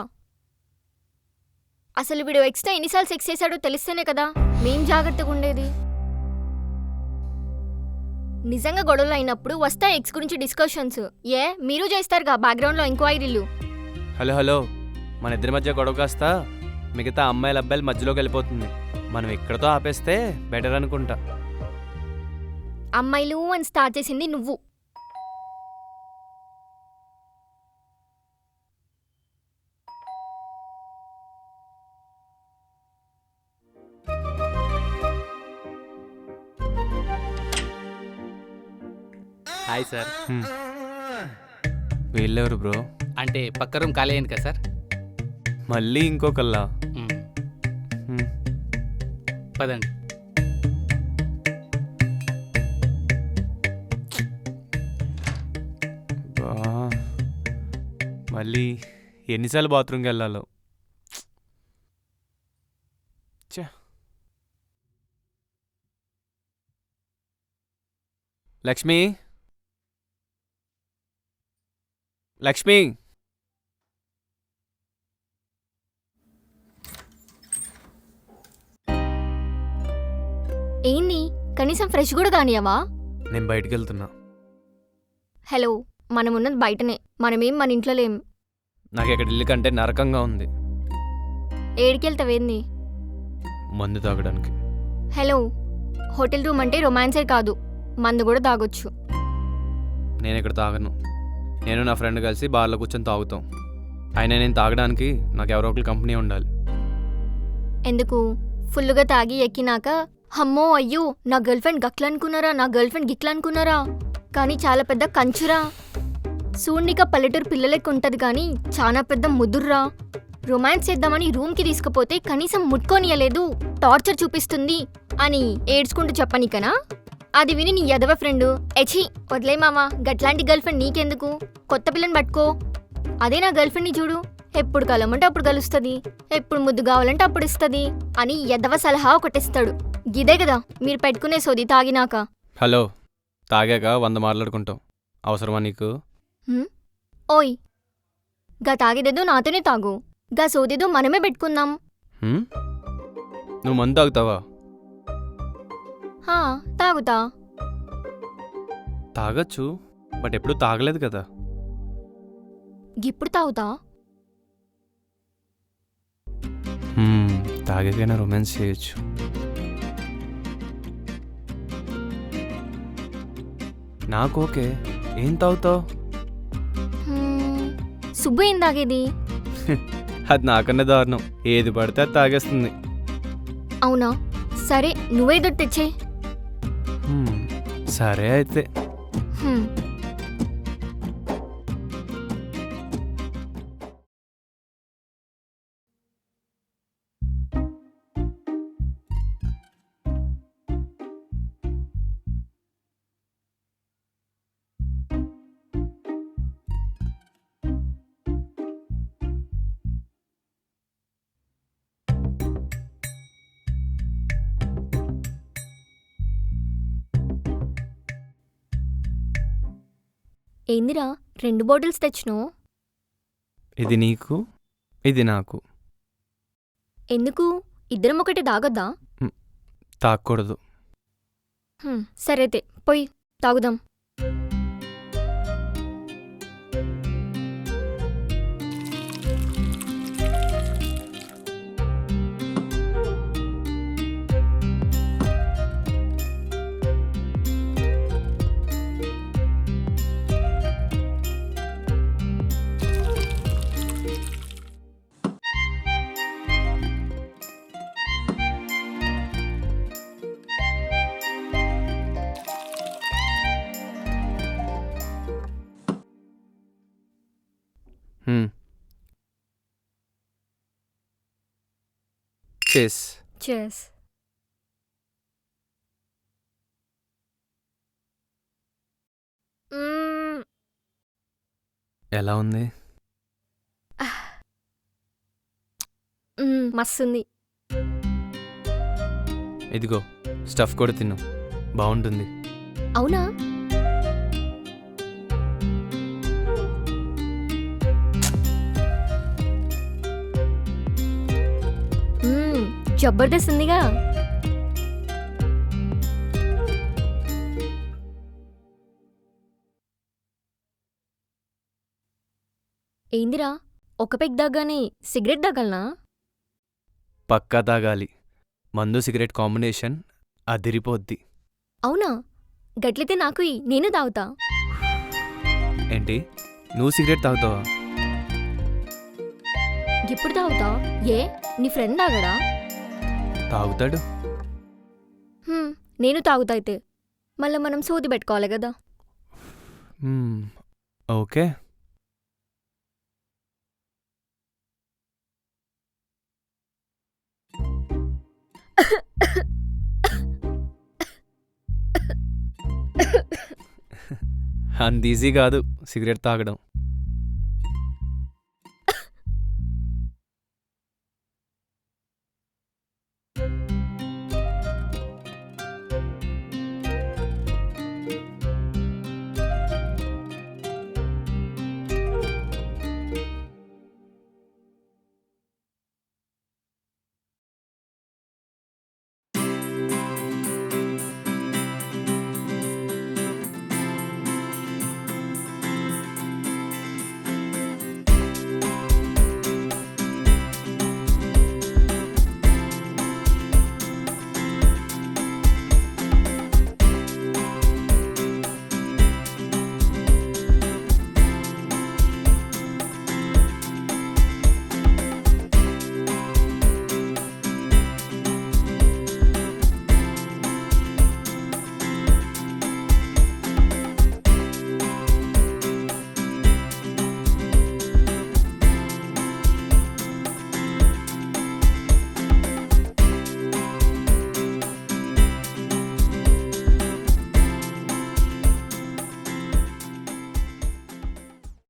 అసలు వీడు ఎక్స్ట్రా ఎన్నిసార్లు సెక్స్ చేశాడో తెలిస్తేనే కదా మేం జాగ్రత్తగా ఉండేది. నిజంగా గొడవలు అయినప్పుడు వస్తాయి ఎక్స్ గురించి డిస్కషన్స్. మీరు చేస్తారుగా బ్యాక్గ్రౌండ్లో ఎంక్వైరీలు. హలో హలో, మన ఇద్దరి మధ్య గొడవ కాస్త మిగతా అమ్మాయిల అబ్బాయిల మధ్యలోకి వెళ్ళిపోతుంది. మనం ఇక్కడతో ఆపేస్తే బెటర్ అనుకుంటా. అమ్మాయిలు అని స్టార్ట్ చేసింది నువ్వు. Hi sir. వీళ్ళెవరు బ్రో? అంటే పక్క రూమ్ ఖాళీ అయింది కదా సార్. మళ్ళీ ఇంకొకల్లా? పదండి. మళ్ళీ ఎన్నిసార్లు బాత్రూమ్కి వెళ్ళాలో. లక్ష్మి, లక్ష్మి, ఏంది? కనీసం ఫ్రెష్ కూడా కానియవా? నేను బయటికి వెళ్తున్నా. హలో, మనం ఉన్నది బయటనే, మనమేం మన ఇంట్లో లేం. నాకు ఇక్కడ ఇల్లు కంటే నరకంగా ఉంది. ఏడికెళ్తావేంది? మందు తాగడానికి. హలో, హోటల్ రూమ్ అంటే రొమాన్సే కాదు, మందు కూడా తాగొచ్చు. నేను ఇక్కడ తాగను. నేను నా ఫ్రెండ్ కలిసి బార్లో కూర్చొని తాగుతాం. అయినా నేను తాగడానికి నాకు ఎవరో ఒకరు కంపెనీ ఉండాలి. ఎందుకు? ఫుల్లుగా తాగి ఎక్కినాక అమ్మో అయ్యో నా గర్ల్ ఫ్రెండ్ గట్ల అనుకున్నారా, నా గర్ల్ ఫ్రెండ్ గిట్ల అనుకున్నారా, కానీ చాలా పెద్ద కంచురా, సూర్నిక పల్లెటూరు పిల్లలకి ఉంటది కానీ చాలా పెద్ద ముదుర్రా. రొమాన్స్ చేద్దామని రూమ్కి తీసుకుపోతే కనీసం ముట్టుకోనియలేదు, టార్చర్ చూపిస్తుంది అని ఏడ్చుకుంటూ చెప్పనికనా? అది విని నీ యదవ ఫ్రెండ్ ఎచి వదిలే మామా, గట్లాంటి గర్ల్ ఫ్రెండ్ నీకెందుకు, కొత్త పిల్లని పట్టుకో, అదే నా గర్ల్ ఫ్రెండ్ని చూడు, ఎప్పుడు కలమంటే అప్పుడు కలుస్తుంది, ఎప్పుడు ముద్దు కావాలంటే అప్పుడు ఇస్తుంది అని యదవ సలహా ఒకటిస్తాడు. గిదే కదా మీరు పెట్టుకునే సోది తాగినాక. హలో, తాగాక 100 మాట్లాడుకుంటాం, అవసరమా నీకు? ఓయ్, గా తాగేదేదో నాతోనే తాగు, గా సోదేదో మనమే పెట్టుకుందాం. నువ్వు మందు తాగుతావా? తాగుతా. తాగొచ్చు, బట్ ఎప్పుడు తాగలేదు కదా. ఇప్పుడు తాగుతా. తాగకైనా రొమాన్స్ చేయొచ్చు. నాకు ఓకే. ఏం తాగుతావు? సుబ్బు ఏం తాగేది? అది నాకన్నా దారుణం, ఏది పడితే అది తాగేస్తుంది. అవునా, సరే నువ్వేదో తెచ్చే. సరే అయితే. ఏందిరా 2 బాటిల్స్ తెచ్చినావు? ఇది నీకు, ఇది నాకు. ఎందుకు? ఇద్దరం ఒకటి తాగొద్దా? తాగకూడదు. సరే అయితే పోయి తాగుదాం. చేస్. చెస్. ఎలా ఉంది? మస్తుంది. ఇదిగో స్టఫ్ కూడా తిను, బాగుంటుంది. అవునా? జబర్దస్త్ ఉందిగా. ఏందిరా ఒక పెగ్ దగ్గానే సిగరెట్ దగ్గలనా? పక్కా తాగాలి. మందు సిగరెట్ కాంబినేషన్ అదిరిపోద్ది. అవునా? గట్లయితే నాకు నేను తాగుతా. ఏంటి, నువ్వు సిగరెట్ తాగుతావా? ఇప్పుడు తాగుతా. ఏ నీ ఫ్రెండ్ తాగడా? తాగుతాడు. నేను తాగుతా అయితే. మళ్ళీ మనం సోది పెట్టుకోవాలి కదా. ఓకే. అంత ఈజీ కాదు సిగరెట్ తాగడం.